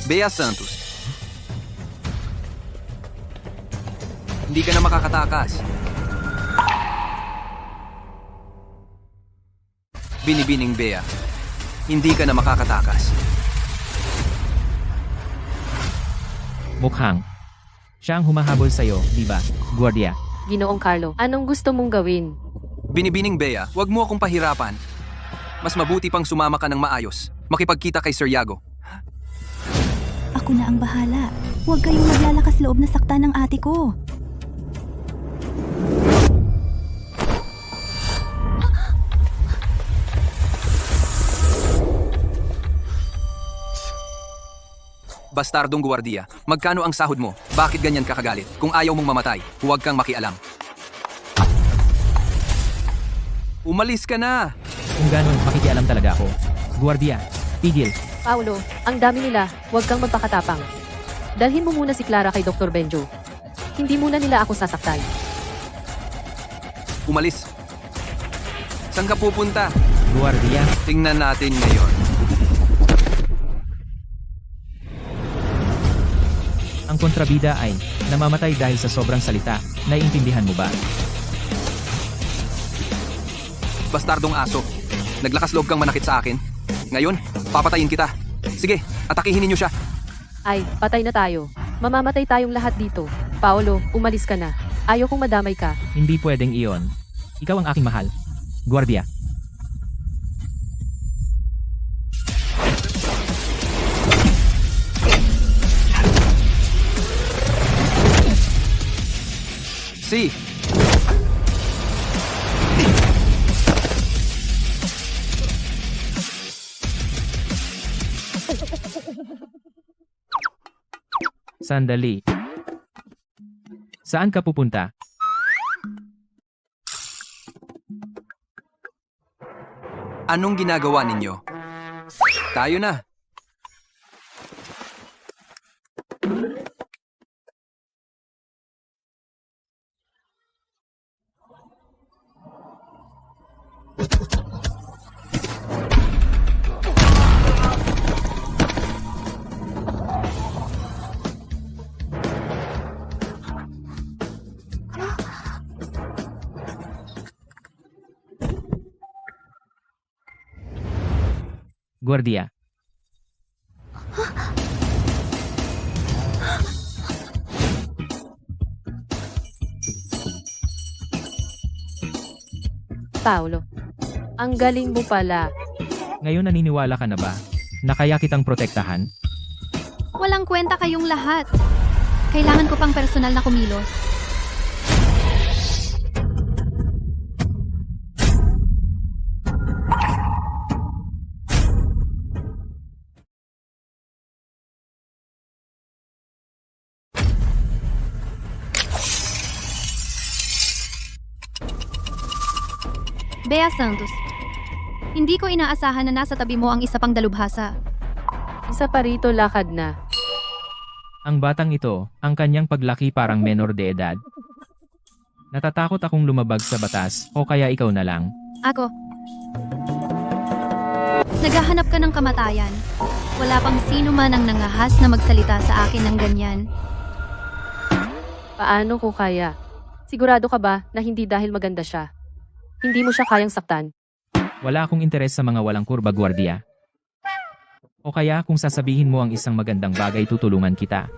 Bea Santos. Hindi ka na makakatakas. Binibining Bea. Hindi ka na makakatakas. Mukhang siya ang humahabol sa'yo, di ba, Guardia? Ginoong Carlo, anong gusto mong gawin? Binibining Bea, wag mo akong pahirapan. Mas mabuti pang sumama ka ng maayos. Makipagkita kay Sir Yago. Ako na ang bahala. Huwag kayong maglalakas loob na sakta ng ate ko. Bastardong guwardiya, magkano ang sahod mo? Bakit ganyan kakagalit? Kung ayaw mong mamatay, huwag kang makialam. Umalis ka na! Kung ganon, makikialam talaga ako. Guardia, tigil. Paolo, ang dami nila, huwag kang magpakatapang. Dalhin mo muna si Clara kay Dr. Benjo. Hindi muna nila ako sasaktan. Umalis. Saan ka pupunta? Guardia, Tingnan natin ngayon. ang kontrabida ay namamatay dahil sa sobrang salita. Naiintindihan mo ba? Bastardong aso. Naglakas loob kang manakit sa akin. Ngayon, papatayin kita. Sige, atakihin ninyo siya. Ay, patay na tayo. Mamamatay tayong lahat dito. Paolo, umalis ka na. Ayaw kong madamay ka. Hindi pwedeng iyon. Ikaw ang aking mahal. Guardia. Si! Sandali. Saan ka pupunta? Anong ginagawa ninyo? Tayo na. Guardia. Paolo, ang galing mo pala. Ngayon naniniwala ka na ba na kaya kitang protektahan? Walang kwenta kayong lahat. Kailangan ko pang personal na kumilos. Bea Santos, hindi ko inaasahan na nasa tabi mo ang isa pang dalubhasa. Isa pa rito lakad na. Ang batang ito, ang kanyang paglaki parang menor de edad. Natatakot akong lumabag sa batas, o kaya ikaw na lang. Ako. Naghahanap ka ng kamatayan. Wala pang sino man ang nangahas na magsalita sa akin ng ganyan. Paano ko kaya? Sigurado ka ba na hindi dahil maganda siya? Hindi mo siya kayang saktan? Wala akong interes sa mga walang kurba, Guardia. O kaya kung sasabihin mo ang isang magandang bagay, tutulungan kita.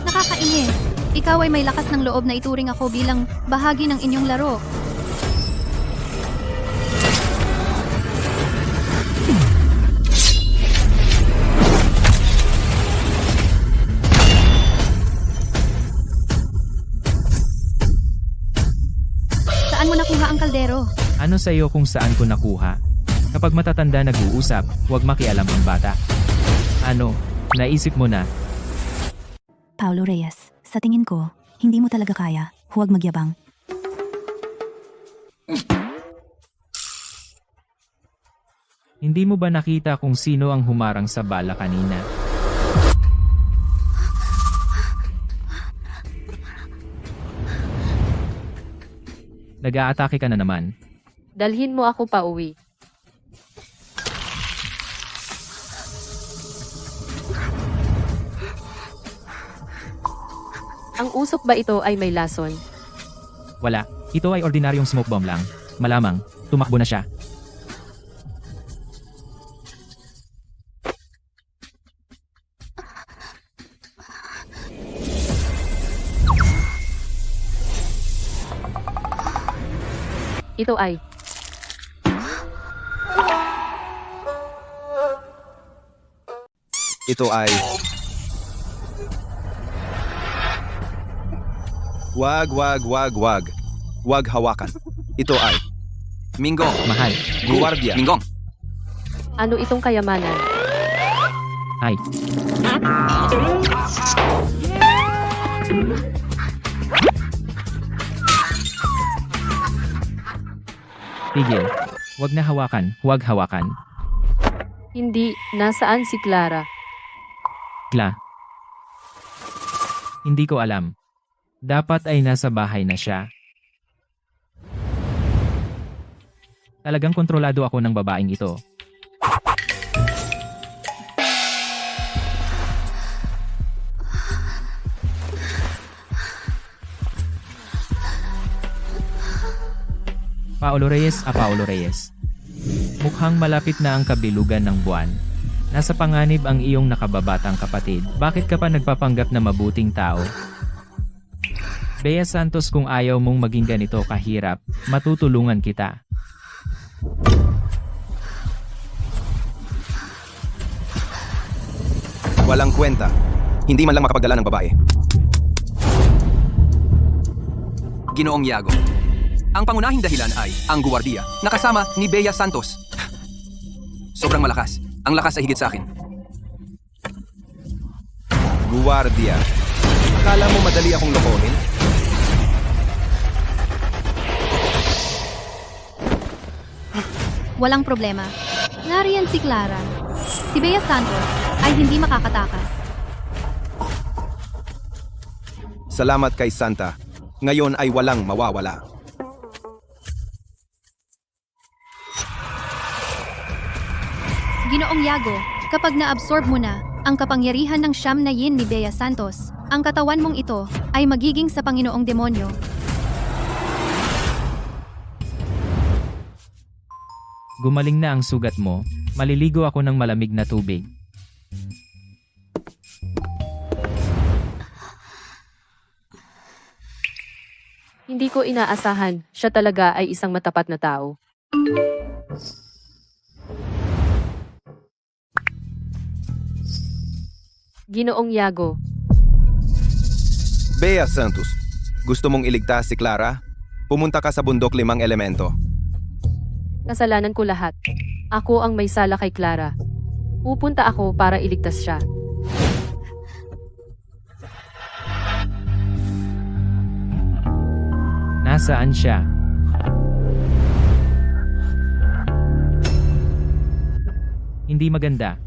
Nakakainis. Ikaw ay may lakas ng loob na ituring ako bilang bahagi ng inyong laro. Saan mo nakuha ang kaldero? Ano sa'yo kung saan ko nakuha? Kapag matatanda nag-uusap, huwag makialam ang bata. Ano, naisip mo na? Paulo Reyes, sa tingin ko, hindi mo talaga kaya. Huwag magyabang. Hindi mo ba nakita kung sino ang humarang sa bala kanina? Nag-aatake ka na naman. Dalhin mo ako pa uwi. Ang usok ba ito ay may lason? Wala. Ito ay ordinaryong smoke bomb lang. Malamang, tumakbo na siya. Ito ay... Ito ay... Wag. Wag hawakan. Ito ay... Minggong. Mahal. Guwardiya. Minggong. Ano itong kayamanan? Ay. Tigil. Wag na hawakan. Wag hawakan. Hindi, nasaan si Clara? Kla. Hindi ko alam. Dapat ay nasa bahay na siya. Talagang kontrolado ako ng babaeng ito. Paolo Reyes. Mukhang malapit na ang kabilugan ng buwan. Nasa panganib ang iyong nakababatang kapatid. Bakit ka pa nagpapanggap na mabuting tao? Bea Santos, kung ayaw mong maging ganito kahirap, matutulungan kita. Walang kwenta. Hindi man lang makapagdala ng babae. Ginoong Yago. Ang pangunahing dahilan ay ang guwardiya na kasama ni Bea Santos. Sobrang malakas. Ang lakas ay higit sa akin. Guwardiya. Akala mo madali akong lokohin? Walang problema. Nariyan si Clara. Si Bea Santos ay hindi makakatakas. Salamat kay Santa. Ngayon ay walang mawawala. Ginoong Yago, kapag na-absorb mo na ang kapangyarihan ng siyam na yin ni Bea Santos, ang katawan mong ito ay magiging sa Panginoong Demonyo. Gumaling na ang sugat mo. Maliligo ako ng malamig na tubig. Hindi ko inaasahan, siya talaga ay isang matapat na tao. Ginoong Yago, Bea Santos, gusto mong iligtas si Clara? Pumunta ka sa bundok 5 elemento. kasalanan ko lahat. Ako ang may sala kay Clara. Pupunta ako para iligtas siya. Nasaan siya? Hindi maganda.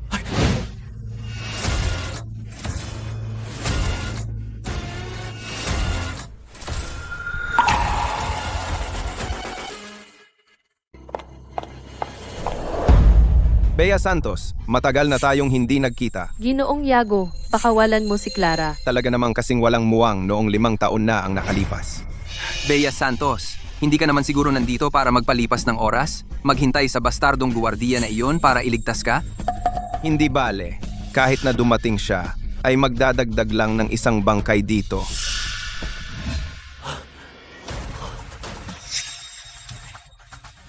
Bea Santos, matagal na tayong hindi nagkita. Ginoong Yago, pakawalan mo si Clara. Talaga namang kasing walang muwang noong 5 taon na ang nakalipas. Bea Santos, hindi ka naman siguro nandito para magpalipas ng oras? Maghintay sa bastardong guwardiya na iyon para iligtas ka? Hindi bale. Kahit na dumating siya, ay magdadagdag lang ng isang bangkay dito.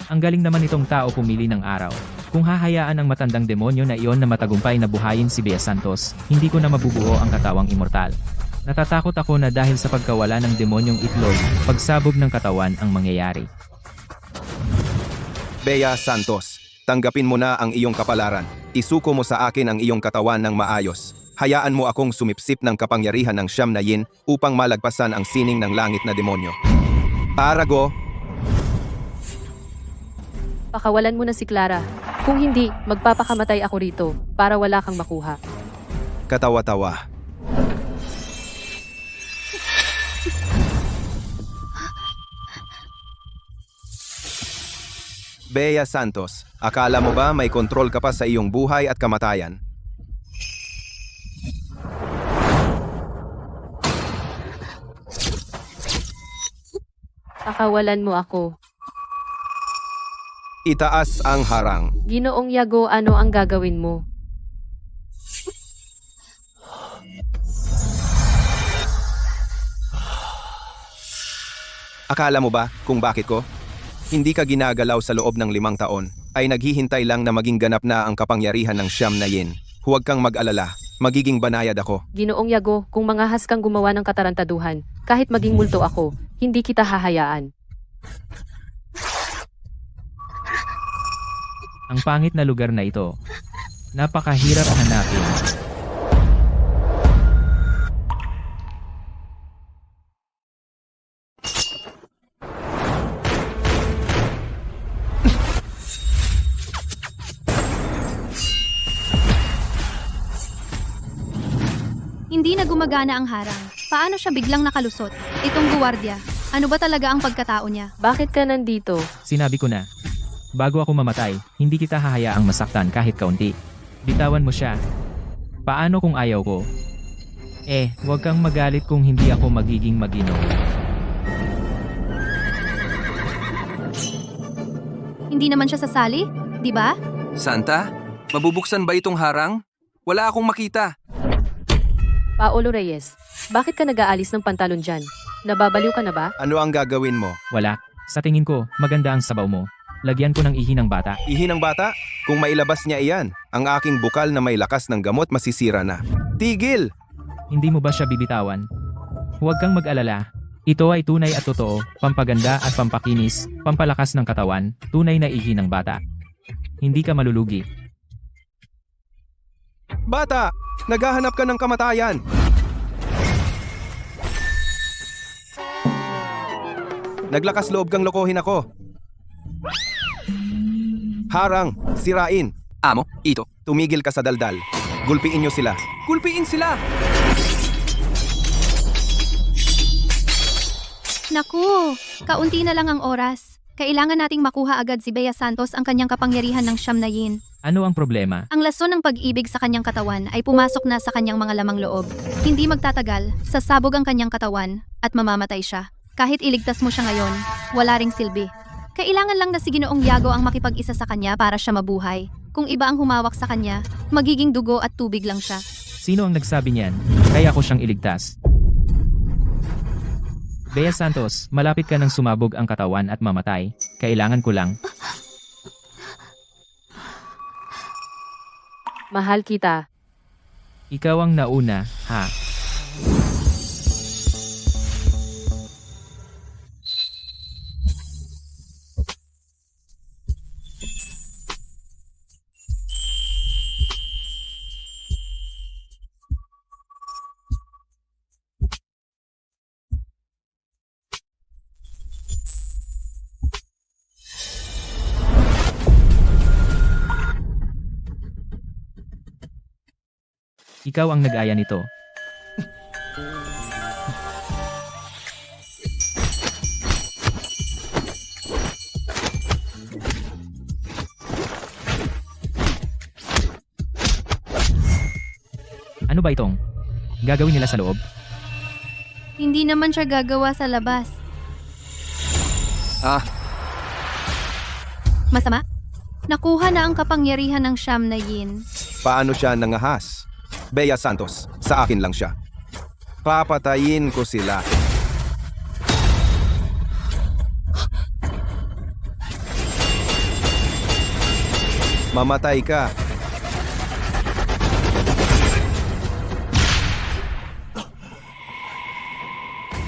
Ang galing naman itong tao pumili ng araw. Kung hahayaan ang matandang demonyo na iyon na matagumpay na buhayin si Bea Santos, hindi ko na mabubuo ang katawang immortal. Natatakot ako na dahil sa pagkawala ng demonyong itlog, pagsabog ng katawan ang mangyayari. Bea Santos, tanggapin mo na ang iyong kapalaran. Isuko mo sa akin ang iyong katawan ng maayos. Hayaan mo akong sumipsip ng kapangyarihan ng siyam na yin upang malagpasan ang sining ng langit na demonyo. Parago, Pakawalan mo na si Clara. Kung hindi, magpapakamatay ako rito para wala kang makuha. katawa-tawa. Bea Santos, akala mo ba may kontrol ka pa sa iyong buhay at kamatayan? Pakawalan mo ako. Itaas ang harang. Ginoong Yago, ano ang gagawin mo? Akala mo ba kung bakit ko? Hindi ka ginagalaw sa loob ng 5 taon, ay naghihintay lang na maging ganap na ang kapangyarihan ng siyam na yin. Huwag kang mag-alala, magiging banayad ako. Ginoong Yago, kung mangahas kang gumawa ng katarantaduhan, kahit maging multo ako, hindi kita hahayaan. Ang pangit na lugar na ito. Napakahirap hanapin. Hindi na gumagana ang harang. Paano siya biglang nakalusot? Itong guwardiya. Ano ba talaga ang pagkatao niya? Bakit ka nandito? Sinabi ko na. Bago ako mamatay, hindi kita hahayaang masaktan kahit kaunti. Bitawan mo siya. Paano kung ayaw ko? Huwag kang magalit kung hindi ako magiging mag-inom. Hindi naman siya sasali, di ba? Santa, mabubuksan ba itong harang? Wala akong makita. Paolo Reyes, bakit ka nag-aalis ng pantalon dyan? Nababaliw ka na ba? Ano ang gagawin mo? Wala. Sa tingin ko, maganda ang sabaw mo. Lagyan ko ng ihi ng bata. Ihi ng bata? Kung mailabas niya iyan, ang aking bukal na may lakas ng gamot masisira na. Tigil! Hindi mo ba siya bibitawan? Huwag kang mag-alala. Ito ay tunay at totoo, pampaganda at pampakinis, pampalakas ng katawan, tunay na ihi ng bata. Hindi ka malulugi. Bata! Naghahanap ka ng kamatayan! Naglakas loob kang lokohin ako. Harang, sirain. Amo, ito. Tumigil ka sa daldal. Gulpiin niyo sila. Gulpiin sila! Naku, kaunti na lang ang oras. Kailangan nating makuha agad si Bea Santos ang kanyang kapangyarihan ng siyam na yin. Ano ang problema? Ang lason ng pag-ibig sa kanyang katawan ay pumasok na sa kanyang mga lamang loob. Hindi magtatagal, sasabog ang kanyang katawan at mamamatay siya. Kahit iligtas mo siya ngayon, wala ring silbi. Kailangan lang na si Ginoong Yago ang makipag-isa sa kanya para siya mabuhay. Kung iba ang humawak sa kanya, magiging dugo at tubig lang siya. Sino ang nagsabi niyan? Kaya ko siyang iligtas. Bea Santos, malapit ka nang sumabog ang katawan at mamatay. Kailangan ko lang. Mahal kita. Ikaw ang nauna, ha? Ikaw ang nag-aya nito. Ano ba itong gagawin nila sa loob? Hindi naman siya gagawa sa labas. Masama? Nakuha na ang kapangyarihan ng siyam na yin. Paano siya nangahas? Bea Santos, sa akin lang siya. Papatayin ko sila. Mamatay ka.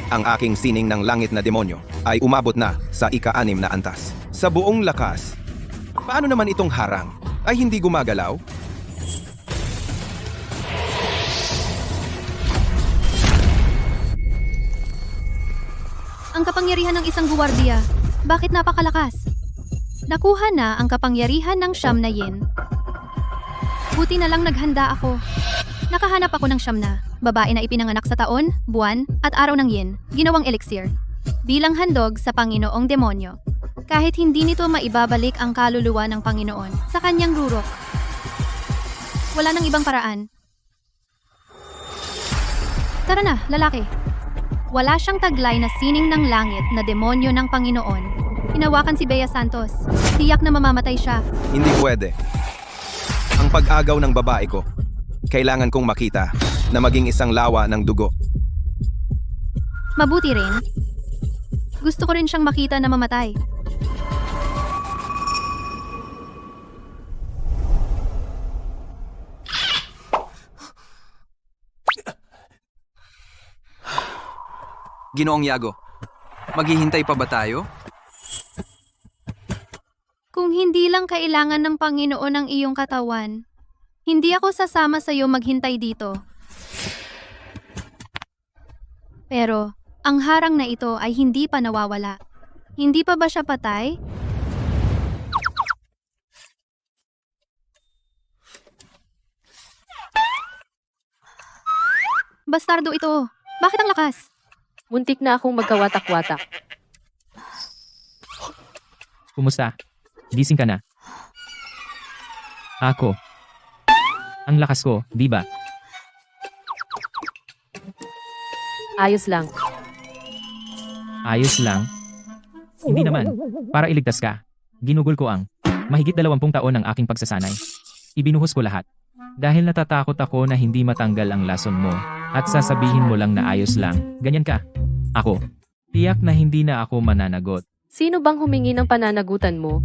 Ang aking sining ng langit na demonyo ay umabot na sa ika-6 na antas. Sa buong lakas. Paano naman itong harang? Ay hindi gumagalaw? Ang kapangyarihan ng isang guwardiya. Bakit napakalakas? Nakuha na ang kapangyarihan ng siyam na yin. Buti na lang naghanda ako. Nakahanap ako ng siyam na babae na ipinanganak sa taon, buwan, at araw ng yin, ginawang eliksir. Bilang handog sa Panginoong Demonyo. Kahit hindi nito maibabalik ang kaluluwa ng Panginoon sa kanyang rurok. Wala nang ibang paraan. Tara na, lalaki. Wala siyang taglay na sining ng langit na demonyo ng Panginoon. Hinawakan si Bea Santos. Tiyak na mamamatay siya. Hindi pwede. Ang pag-agaw ng babae ko, kailangan kong makita na maging isang lawa ng dugo. Mabuti rin. Gusto ko rin siyang makita na mamatay. Ginoong Yago, maghihintay pa ba tayo? Kung hindi lang kailangan ng Panginoon ang iyong katawan, hindi ako sasama sa iyo maghintay dito. Pero, ang harang na ito ay hindi pa nawawala. Hindi pa ba siya patay? Bastardo ito. Bakit ang lakas? Muntik na akong magkawatak-watak. Kumusta? Gising ka na? Ako. Ang lakas ko, di ba? Ayos lang. Ayos lang. Hindi naman. Para iligtas ka. Ginugol ko ang mahigit 20 taon ng aking pagsasanay. Ibinuhos ko lahat. Dahil natatakot ako na hindi matanggal ang lason mo. At sasabihin mo lang na ayos lang. Ganyan ka. Ako. Tiyak na hindi na ako mananagot. Sino bang humingi ng pananagutan mo?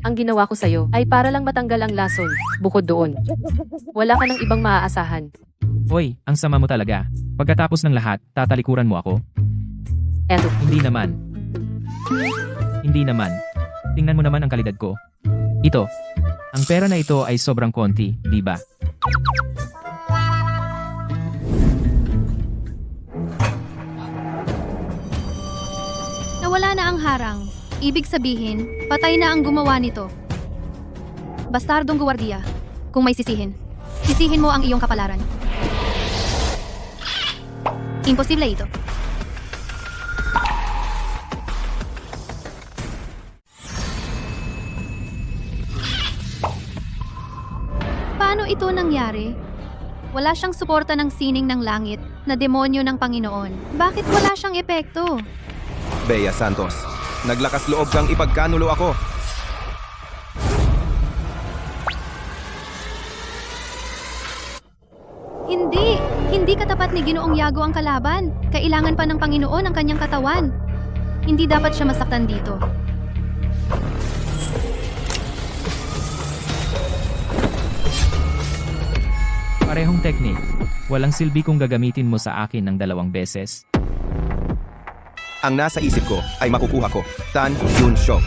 Ang ginawa ko sa'yo ay para lang matanggal ang lason. Bukod doon, wala ka ng ibang maaasahan. Hoy, ang sama mo talaga. Pagkatapos ng lahat, tatalikuran mo ako? Eto, Hindi naman. Hindi naman. Tingnan mo naman ang kalidad ko. Ito. Ang pera na ito ay sobrang konti, di ba? Nawala na ang harang. Ibig sabihin, patay na ang gumawa nito. Bastardong guwardiya. Kung may sisihin, sisihin mo ang iyong kapalaran. Imposible ito. Paano ito nangyari? Wala siyang suporta ng sining ng langit na demonyo ng Panginoon. Bakit wala siyang epekto? Bea Santos, naglakas loob kang ipagkanulo ako. Hindi! Hindi katapat ni Ginoong Yago ang kalaban. Kailangan pa ng Panginoon ang kanyang katawan. Hindi dapat siya masaktan dito. Parehong teknik. Walang silbi kung gagamitin mo sa akin ng 2 beses. Ang nasa isip ko ay makukuha ko. Tan Yun Show.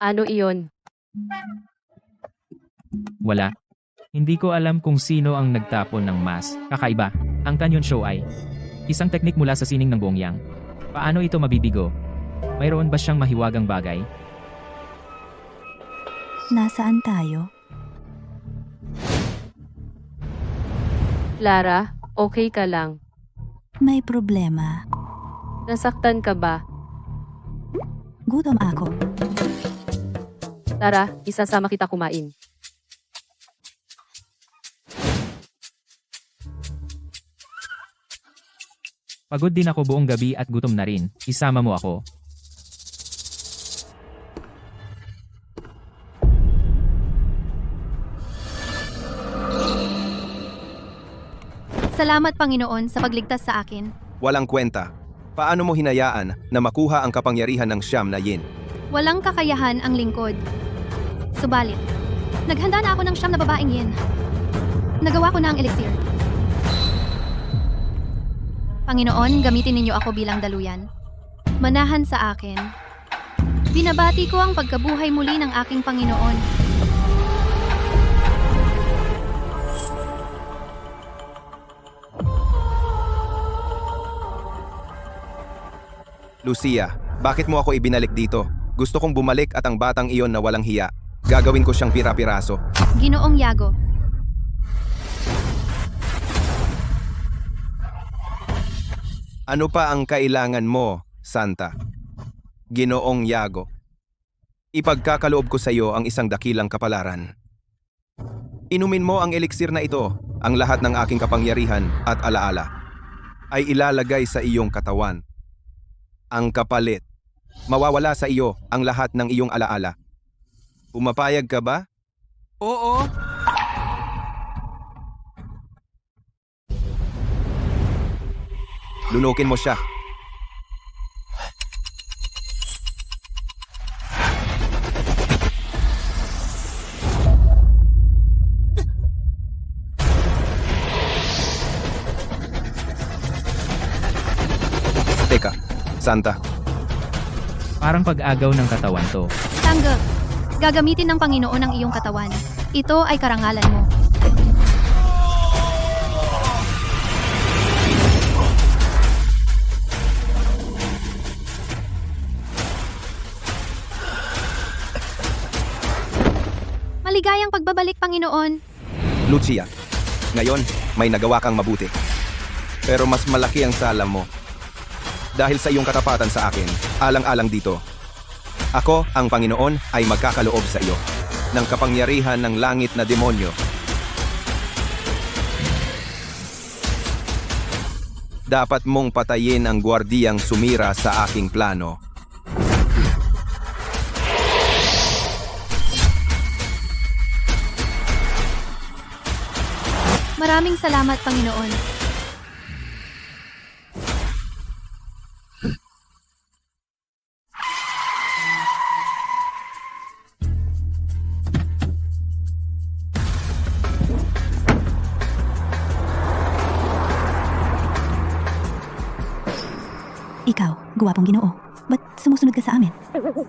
ano iyon? Wala. Hindi ko alam kung sino ang nagtapon ng mas. Kakaiba. Ang Canyon Show ay isang teknik mula sa sining ng Gongyang. Paano ito mabibigo? Mayroon ba siyang mahiwagang bagay? Nasaan tayo? Lara, okay ka lang? May problema. Nasaktan ka ba? Gutom ako. Tara, isasama kita kumain. Pagod din ako buong gabi at gutom na rin. Isama mo ako. Salamat Panginoon sa pagligtas sa akin. Walang kwenta. Paano mo hinayaan na makuha ang kapangyarihan ng Siyam na Yin? Walang kakayahan ang lingkod. Subalit, naghanda na ako ng 9 na babaeng yin. Nagawa ko na ang elixir. Panginoon, gamitin ninyo ako bilang daluyan. Manahan sa akin. Binabati ko ang pagkabuhay muli ng aking Panginoon. Lucia, bakit mo ako ibinalik dito? Gusto kong bumalik at ang batang iyon na walang hiya. Gagawin ko siyang pira-piraso. Ginoong Yago. Ano pa ang kailangan mo, Santa? Ginoong Yago. Ipagkakaloob ko sa iyo ang isang dakilang kapalaran. Inumin mo ang eliksir na ito. Ang lahat ng aking kapangyarihan at alaala ay ilalagay sa iyong katawan. Ang kapalit, mawawala sa iyo ang lahat ng iyong alaala. Pumapayag ka ba? Oo. Lunukin mo siya. Teka, Santa, Parang pag-agaw ng katawan to. Tanggap. Gagamitin ng Panginoon ang iyong katawan. Ito ay karangalan mo. Maligayang pagbabalik, Panginoon. Lucia, ngayon may nagawa kang mabuti. Pero mas malaki ang sala mo. Dahil sa iyong katapatan sa akin, alang-alang dito. Ako, ang Panginoon, ay magkakaloob sa iyo ng kapangyarihan ng langit na demonyo. Dapat mong patayin ang gwardiyang sumira sa aking plano. Maraming salamat, Panginoon. Ikaw, guwapong Ginoo. Ba't sumusunod ka sa amin?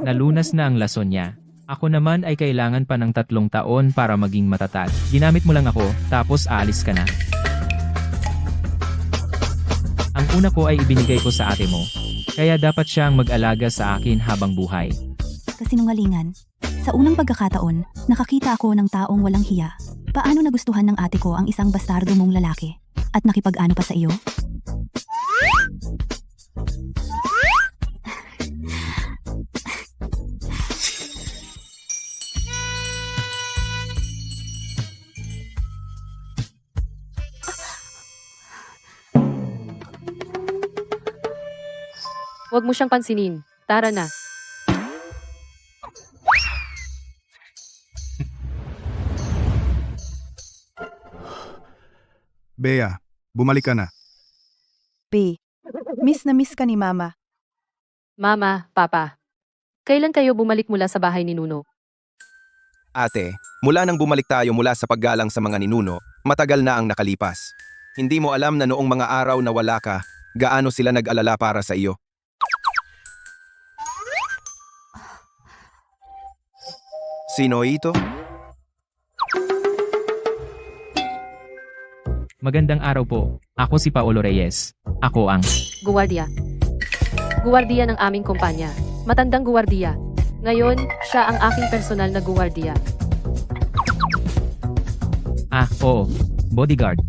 Nalunas na ang lason niya. Ako naman ay kailangan pa ng 3 taon para maging matatag. Ginamit mo lang ako, tapos aalis ka na. Ang una ko ay ibinigay ko sa ate mo. Kaya dapat siyang mag-alaga sa akin habang buhay. Kasinungalingan. Sa unang pagkakataon, nakakita ako ng taong walang hiya. Paano nagustuhan ng ate ko ang isang bastardo mong lalaki? At nakipag-ano pa sa iyo? Huwag mo siyang pansinin. Tara na. Bea, bumalik ka na. P. Miss na miss ka ni Mama. Mama, Papa. Kailan kayo bumalik mula sa bahay ni Nuno? Ate, mula nang bumalik tayo mula sa paggalang sa mga ninuno, matagal na ang nakalipas. Hindi mo alam na noong mga araw na wala ka, gaano sila nag-alala para sa iyo. Sino ito? Magandang araw po. Ako si Paolo Reyes. Ako ang... Guwardiya. Guwardiya ng aming kumpanya. Matandang guwardiya. Ngayon, siya ang aking personal na guwardiya. Oo. Bodyguard.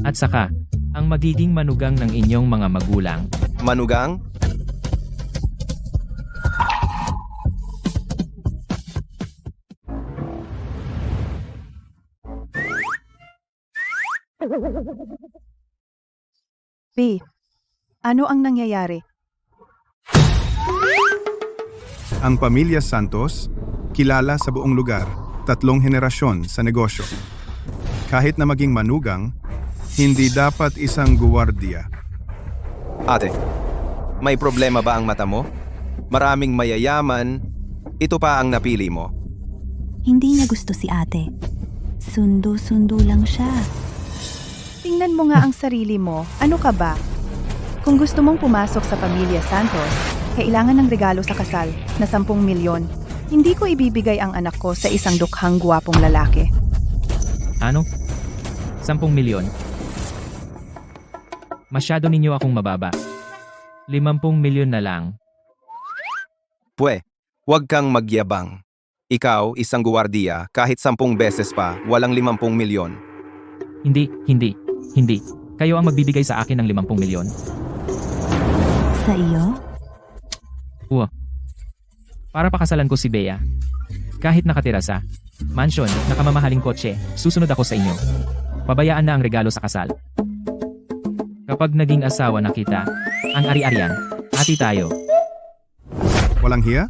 At saka, ang magiging manugang ng inyong mga magulang. Manugang? P. Ano ang nangyayari? Ang pamilya Santos, kilala sa buong lugar, 3 henerasyon sa negosyo. Kahit na maging manugang, hindi dapat isang guwardiya. Ate, may problema ba ang mata mo? Maraming mayayaman, ito pa ang napili mo. Hindi niya gusto si ate. Sundo-sundo lang siya. Tingnan mo nga ang sarili mo. Ano ka ba? Kung gusto mong pumasok sa pamilya Santos, kailangan ng regalo sa kasal na 10 milyon. Hindi ko ibibigay ang anak ko sa isang dukhang guwapong lalaki. Ano? 10 milyon? Masyado ninyo akong mababa. 50 milyon na lang. Pwe, huwag kang magyabang. Ikaw, isang guwardiya, kahit 10 beses pa, walang 50 milyon. Hindi. Kayo ang magbibigay sa akin ng 50 milyon. Sa iyo? Para pakasalan ko si Bea. Kahit nakatira sa Mansion, nakamamahaling kotse, susunod ako sa inyo. Pabayaan na ang regalo sa kasal. Kapag naging asawa na kita, ang ari-arian, hati tayo. Walang hiya?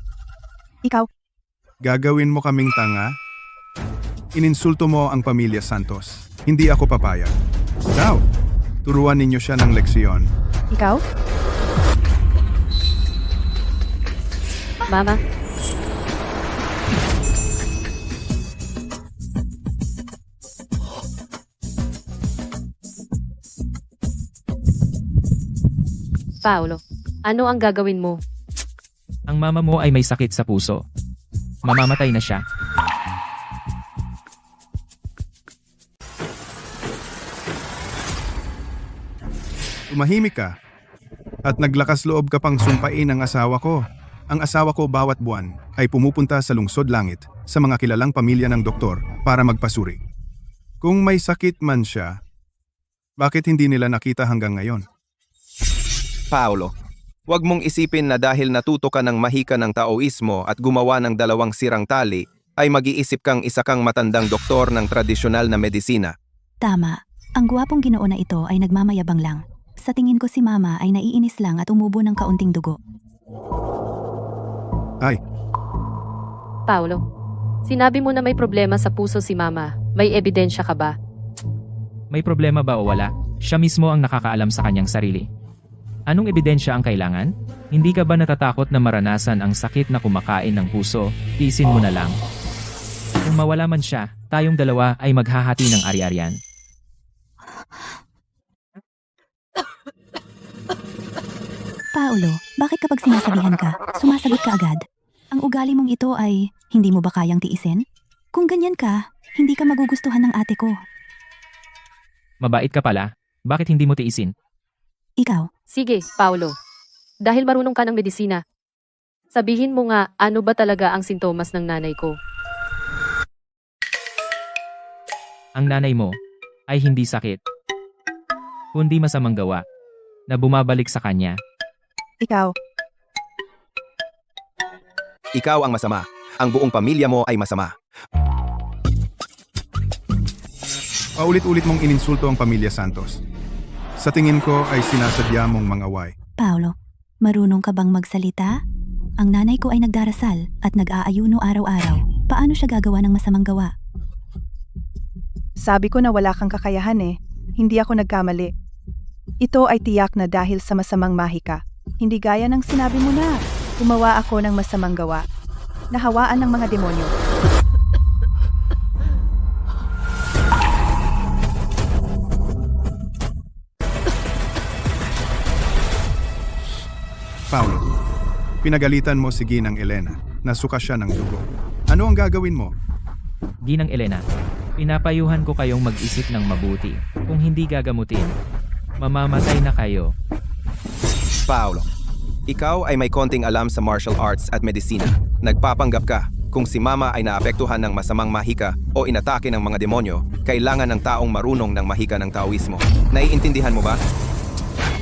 Ikaw, Gagawin mo kaming tanga? Ininsulto mo ang pamilya Santos. Hindi ako papayag. Daw, turuan ninyo siya ng leksyon. ikaw? Mama, Paolo, ano ang gagawin mo? Ang mama mo ay may sakit sa puso. Mamamatay na siya. Tumahimik ka. At naglakas loob ka pang sumpain ang asawa ko. Ang asawa ko bawat buwan ay pumupunta sa lungsod langit sa mga kilalang pamilya ng doktor para magpasuri. Kung may sakit man siya, bakit hindi nila nakita hanggang ngayon? Paolo, huwag mong isipin na dahil natuto ka ng mahika ng Taoismo at gumawa ng 2 sirang tali, ay mag-iisip kang isa kang matandang doktor ng tradisyonal na medisina. Tama. Ang gwapong Ginoo na ito ay nagmamayabang lang. Sa tingin ko si Mama ay naiinis lang at umubo ng kaunting dugo. Ay, Paolo, sinabi mo na may problema sa puso si Mama. May ebidensya ka ba? May problema ba o wala? Siya mismo ang nakakaalam sa kanyang sarili. Anong ebidensya ang kailangan? Hindi ka ba natatakot na maranasan ang sakit na kumakain ng puso? Tiisin mo na lang. Kung mawala man siya, tayong dalawa ay maghahati ng ari-arian. Paolo, bakit kapag sinasabihan ka, sumasagot ka agad? Ang ugali mong ito ay hindi mo ba kayang tiisin? Kung ganyan ka, hindi ka magugustuhan ng ate ko. Mabait ka pala. Bakit hindi mo tiisin? Ikaw, Sige, Paolo. Dahil marunong ka ng medisina. Sabihin mo nga, ano ba talaga ang sintomas ng nanay ko? Ang nanay mo ay hindi sakit, kundi masamang gawa na bumabalik sa kanya. Ikaw, Ikaw ang masama. Ang buong pamilya mo ay masama. paulit-ulit mong ininsulto ang pamilya Santos. Sa tingin ko ay sinasadya mong mangaway. Paolo, marunong ka bang magsalita? Ang nanay ko ay nagdarasal at nag-aayuno araw-araw. Paano siya gagawa ng masamang gawa? sabi ko na wala kang kakayahan eh. Hindi ako nagkamali. Ito ay tiyak na dahil sa masamang mahika. Hindi gaya ng sinabi mo na. Gumawa ako ng masamang gawa. Nahawaan ng mga demonyo. Paulo, pinagalitan mo si Ginang Elena. Nasuka siya ng dugo. Ano ang gagawin mo? Ginang Elena, pinapayuhan ko kayong mag-isip ng mabuti. Kung hindi gagamutin, mamamatay na kayo. Paolo, ikaw ay may konting alam sa martial arts at medisina. Nagpapanggap ka. Kung si Mama ay naapektuhan ng masamang mahika o inatake ng mga demonyo, kailangan ng taong marunong ng mahika ng Taoismo. Naiintindihan mo ba?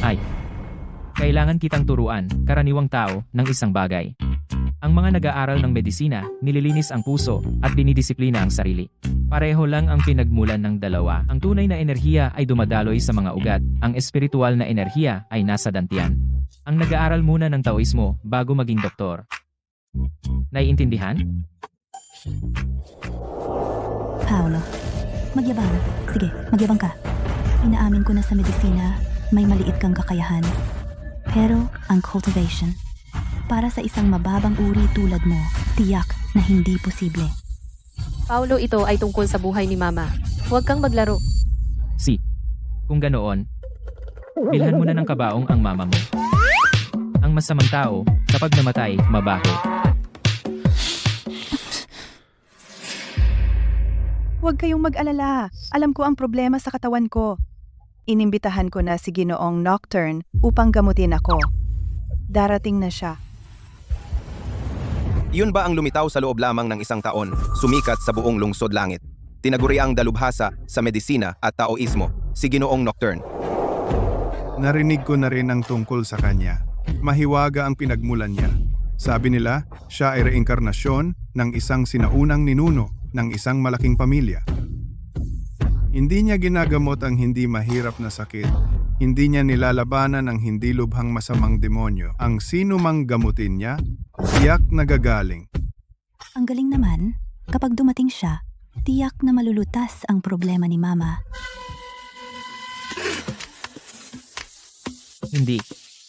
Ay, kailangan kitang turuan, karaniwang tao, ng isang bagay. Ang mga nag-aaral ng medisina, nililinis ang puso at dinidisiplina ang sarili. Pareho lang ang pinagmulan ng dalawa. Ang tunay na enerhiya ay dumadaloy sa mga ugat. Ang espiritual na enerhiya ay nasa dantian. Ang nag-aaral muna ng Taoismo bago maging doktor. Naiintindihan? Paolo, magyabang. Sige, magyabang ka. Inaamin ko na sa medisina, may maliit kang kakayahan. Pero ang cultivation, para sa isang mababang uri tulad mo, tiyak na hindi posible. Paolo, ito ay tungkol sa buhay ni Mama. Huwag kang maglaro. Kung ganoon, bilhan mo na ng kabaong ang mama mo. Ang masamang tao, kapag namatay, mabaho. Huwag kayong mag-alala. Alam ko ang problema sa katawan ko. Inimbitahan ko na si Ginoong Nocturne upang gamutin ako. Darating na siya. Yun ba ang lumitaw sa loob lamang ng isang taon, sumikat sa buong lungsod langit? Tinaguri ang dalubhasa sa medisina at Taoismo, si Ginoong Nocturne. Narinig ko na rin ang tungkol sa kanya. Mahiwaga ang pinagmulan niya. Sabi nila, siya ay reinkarnasyon ng isang sinaunang ninuno ng isang malaking pamilya. Hindi niya ginagamot ang hindi mahirap na sakit. Hindi niya nilalabanan ang hindi lubhang masamang demonyo. Ang sino mang gamutin niya, tiyak nagagaling. Ang galing naman, kapag dumating siya, tiyak na malulutas ang problema ni Mama. Hindi.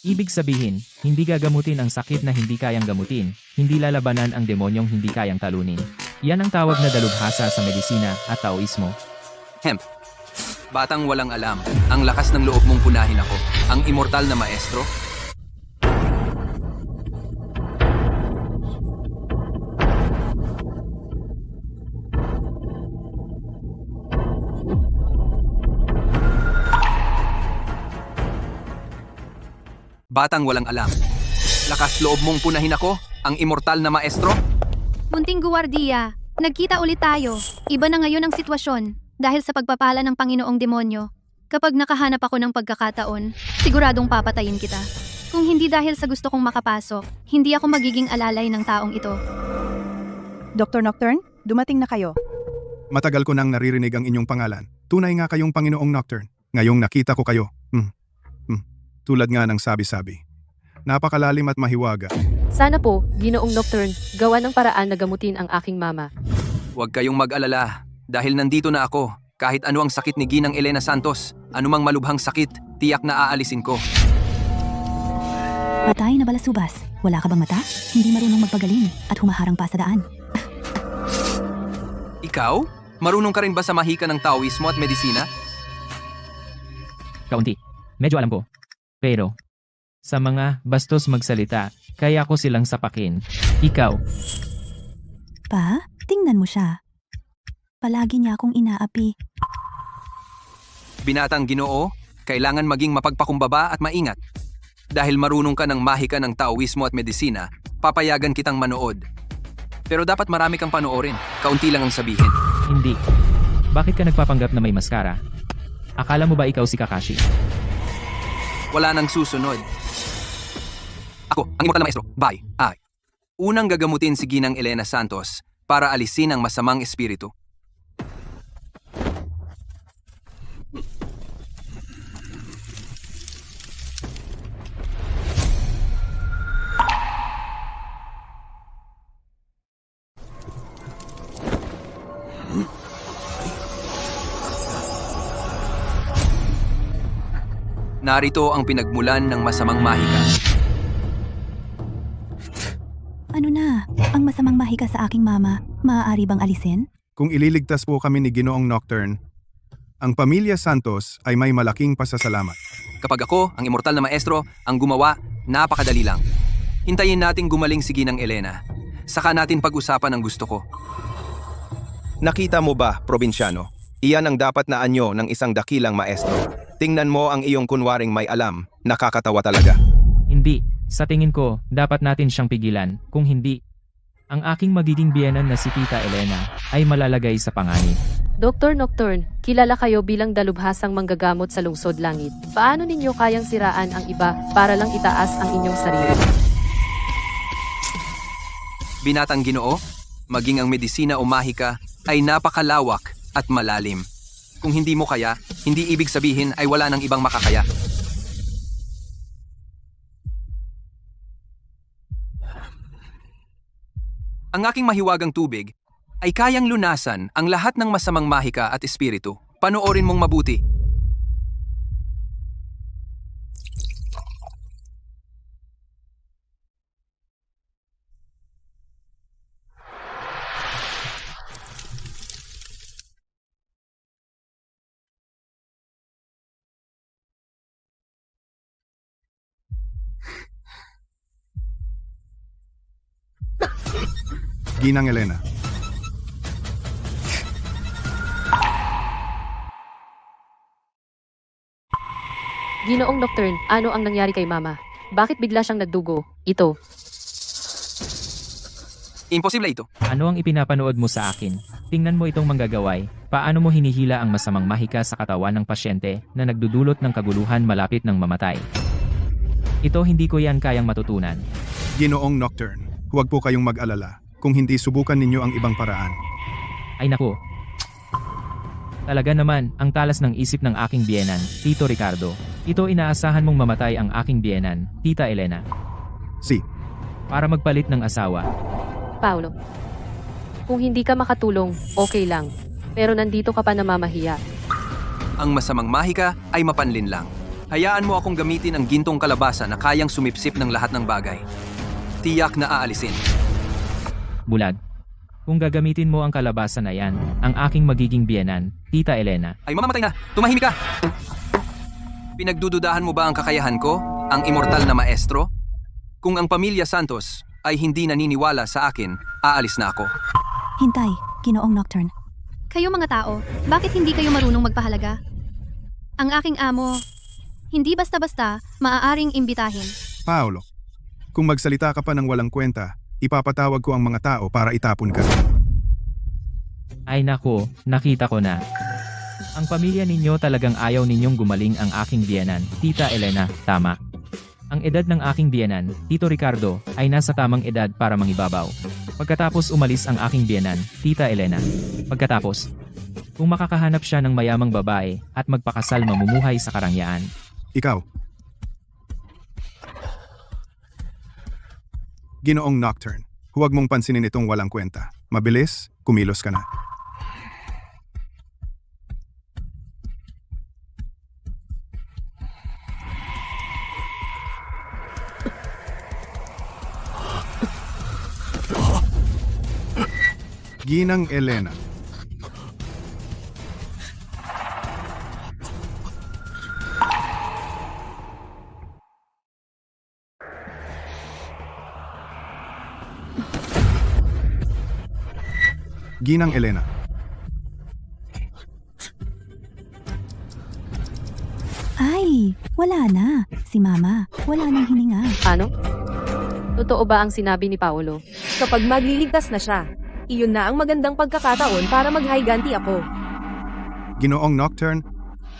Ibig sabihin, hindi gagamutin ang sakit na hindi kayang gamutin, hindi lalabanan ang demonyong hindi kayang talunin. Yan ang tawag na dalubhasa sa medisina at Taoismo. Hemp. Batang walang alam. Ang lakas ng loob mong punahin ako. Ang immortal na maestro. Batang walang alam. Lakas loob mong punahin ako? Ang immortal na maestro? Munting guwardiya, nagkita ulit tayo. Iba na ngayon ang sitwasyon dahil sa pagpapala ng Panginoong demonyo. Kapag nakahanap ako ng pagkakataon, siguradong papatayin kita. Kung hindi dahil sa gusto kong makapasok, hindi ako magiging alalay ng taong ito. Dr. Nocturne, dumating na kayo. Matagal ko nang naririnig ang inyong pangalan. Tunay nga kayong Panginoong Nocturne. Ngayong nakita ko kayo. Tulad nga ng sabi-sabi. Napakalalim at mahiwaga. Sana po, Ginoong Nocturne, gawa ng paraan na gamutin ang aking mama. Huwag kayong mag-alala. Dahil nandito na ako. Kahit ano ang sakit ni Ginang Elena Santos, anumang malubhang sakit, tiyak na aalisin ko. Patay na balasubas, wala ka bang mata? Hindi marunong magpagaling at humaharang pa sa daan. Ikaw? Marunong ka rin ba sa mahika ng Taoismo at medisina? Kaunti. Medyo alam ko. Pero, sa mga bastos magsalita, kaya ko silang sapakin. Ikaw, Pa, tingnan mo siya. Palagi niya akong inaapi. Binatang Ginoo, kailangan maging mapagpakumbaba at maingat. Dahil marunong ka ng mahika ng Taoismo at medisina, papayagan kitang manood. Pero dapat marami kang panoorin, kaunti lang ang sabihin. hindi. Bakit ka nagpapanggap na may maskara? Akala mo ba ikaw si Kakashi? Wala nang susunod. Ako, ang immortal na maestro, bye, ay. Unang gagamutin si Ginang Elena Santos para alisin ang masamang espiritu. Narito ang pinagmulan ng masamang mahika. Ano na, ang masamang mahika sa aking mama, maaari bang alisin? Kung ililigtas po kami ni Ginoong Nocturne, ang pamilya Santos ay may malaking pasasalamat. Kapag ako, ang immortal na maestro, ang gumawa, napakadali lang. Hintayin nating gumaling si Ginang Elena. Saka natin pag-usapan ang gusto ko. Nakita mo ba, probinsyano? Iyan ang dapat na anyo ng isang dakilang maestro. Tingnan mo ang iyong kunwaring may alam, nakakatawa talaga. Hindi. Sa tingin ko, dapat natin siyang pigilan. Kung hindi, ang aking magiging biyenan na si Tita Elena ay malalagay sa panganib. Dr. Nocturne, kilala kayo bilang dalubhasang manggagamot sa lungsod langit. Paano ninyo kayang siraan ang iba para lang itaas ang inyong sarili? Binatang Ginoo, maging ang medisina o mahika ay napakalawak at malalim. Kung hindi mo kaya, hindi ibig sabihin ay wala nang ibang makakaya. Ang aking mahiwagang tubig ay kayang lunasan ang lahat ng masamang mahika at espiritu. Panoorin mong mabuti. Ginang Elena. Ginoong Nocturne, ano ang nangyari kay mama? Bakit bigla siyang nagdugo? Ito. Imposible ito. Ano ang ipinapanood mo sa akin? Tingnan mo itong manggagaway. Paano mo hinihila ang masamang mahika sa katawan ng pasyente na nagdudulot ng kaguluhan malapit ng mamatay? Ito hindi ko yan kayang matutunan. Ginoong Nocturne, huwag po kayong mag-alala. Kung hindi, subukan ninyo ang ibang paraan. Ay naku. Talaga naman, ang talas ng isip ng aking biyenan, Tito Ricardo. Ito inaasahan mong mamatay ang aking biyenan, Tita Elena, Si, para magpalit ng asawa. Paolo, kung hindi ka makatulong, okay lang. Pero nandito ka pa namamahiya. Ang masamang mahika ay mapanlin lang. Hayaan mo akong gamitin ang gintong kalabasa na kayang sumipsip ng lahat ng bagay. Tiyak na aalisin. Bulag. Kung gagamitin mo ang kalabasa na yan, ang aking magiging biyenan, Tita Elena, Ay mamamatay na! Tumahimik ka! Pinagdududahan mo ba ang kakayahan ko? Ang immortal na maestro? Kung ang pamilya Santos ay hindi naniniwala sa akin, aalis na ako. Hintay, Ginoong Nocturne. Kayo mga tao, bakit hindi kayo marunong magpahalaga? Ang aking amo, hindi basta-basta maaaring imbitahin. Paolo, kung magsalita ka pa ng walang kwenta, ipapatawag ko ang mga tao para itapon ka. ay naku, nakita ko na. Ang pamilya ninyo talagang ayaw ninyong gumaling ang aking biyenan, Tita Elena, tama. Ang edad ng aking biyenan, Tito Ricardo, ay nasa tamang edad para mangibabaw. Pagkatapos umalis ang aking biyenan, Tita Elena. Pagkatapos, kung makakahanap siya ng mayamang babae at magpakasal mamumuhay sa karangyaan. Ikaw. Ginoong Nocturne, huwag mong pansinin itong walang kwenta. Mabilis, kumilos ka na. Ginang Elena. Ginang Elena. Ay, wala na. Si Mama, wala nang hininga. Ano? Totoo ba ang sinabi ni Paolo? Kapag magliligtas na siya, iyon na ang magandang pagkakataon para mag-higanti ako. Ginoong Nocturne,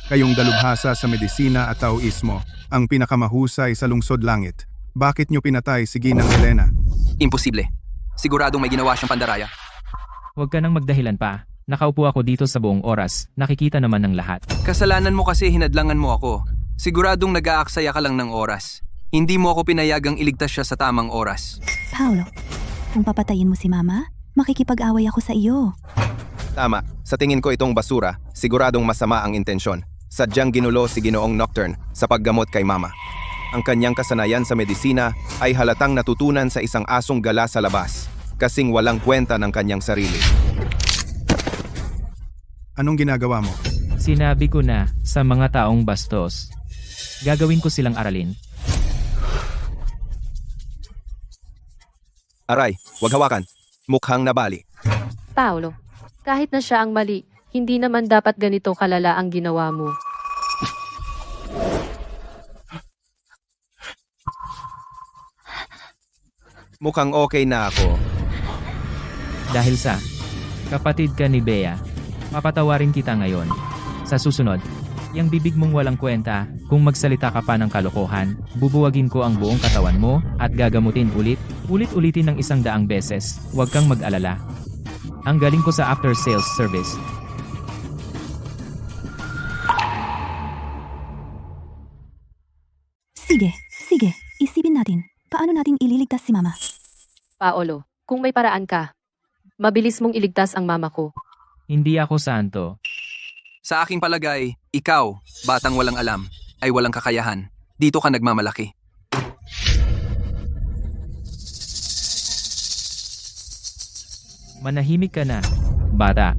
kayong dalubhasa sa medisina at taoismo, ang pinakamahusay sa lungsod langit. Bakit nyo pinatay si Ginang Elena? Imposible. Siguradong may ginawa siyang pandaraya. Huwag ka nang magdahilan pa. Nakaupo ako dito sa buong oras, nakikita naman ng lahat. Kasalanan mo kasi hinadlangan mo ako. Siguradong nag-aaksaya ka lang ng oras. Hindi mo ako pinayagang iligtas siya sa tamang oras. Paolo, kung papatayin mo si Mama, makikipag-away ako sa iyo. Tama, sa tingin ko itong basura, siguradong masama ang intensyon. Sadyang ginulo si Ginoong Nocturne sa paggamot kay Mama. Ang kanyang kasanayan sa medisina ay halatang natutunan sa isang asong gala sa labas, kasing walang kwenta ng kanyang sarili. Anong ginagawa mo? Sinabi ko na sa mga taong bastos. Gagawin ko silang aralin. Aray, wag hawakan. Mukhang nabali. Paolo, kahit na siya ang mali, hindi naman dapat ganito kalala ang ginawa mo. Mukhang okay na ako. Dahil sa kapatid ka ni Bea, papatawarin kita ngayon. Sa susunod, yung bibig mong walang kwenta, kung magsalita ka pa ng kalokohan, bubuwagin ko ang buong katawan mo at gagamutin ulit-ulitin ng 100 beses. Huwag kang mag-alala. Ang galing ko sa after sales service. Sige, isipin natin. Paano natin ililigtas si Mama? Paolo, kung may paraan ka, mabilis mong iligtas ang mama ko. Hindi ako santo. Sa aking palagay, ikaw, batang walang alam, ay walang kakayahan. Dito ka nagmamalaki. Manahimik ka na, bata.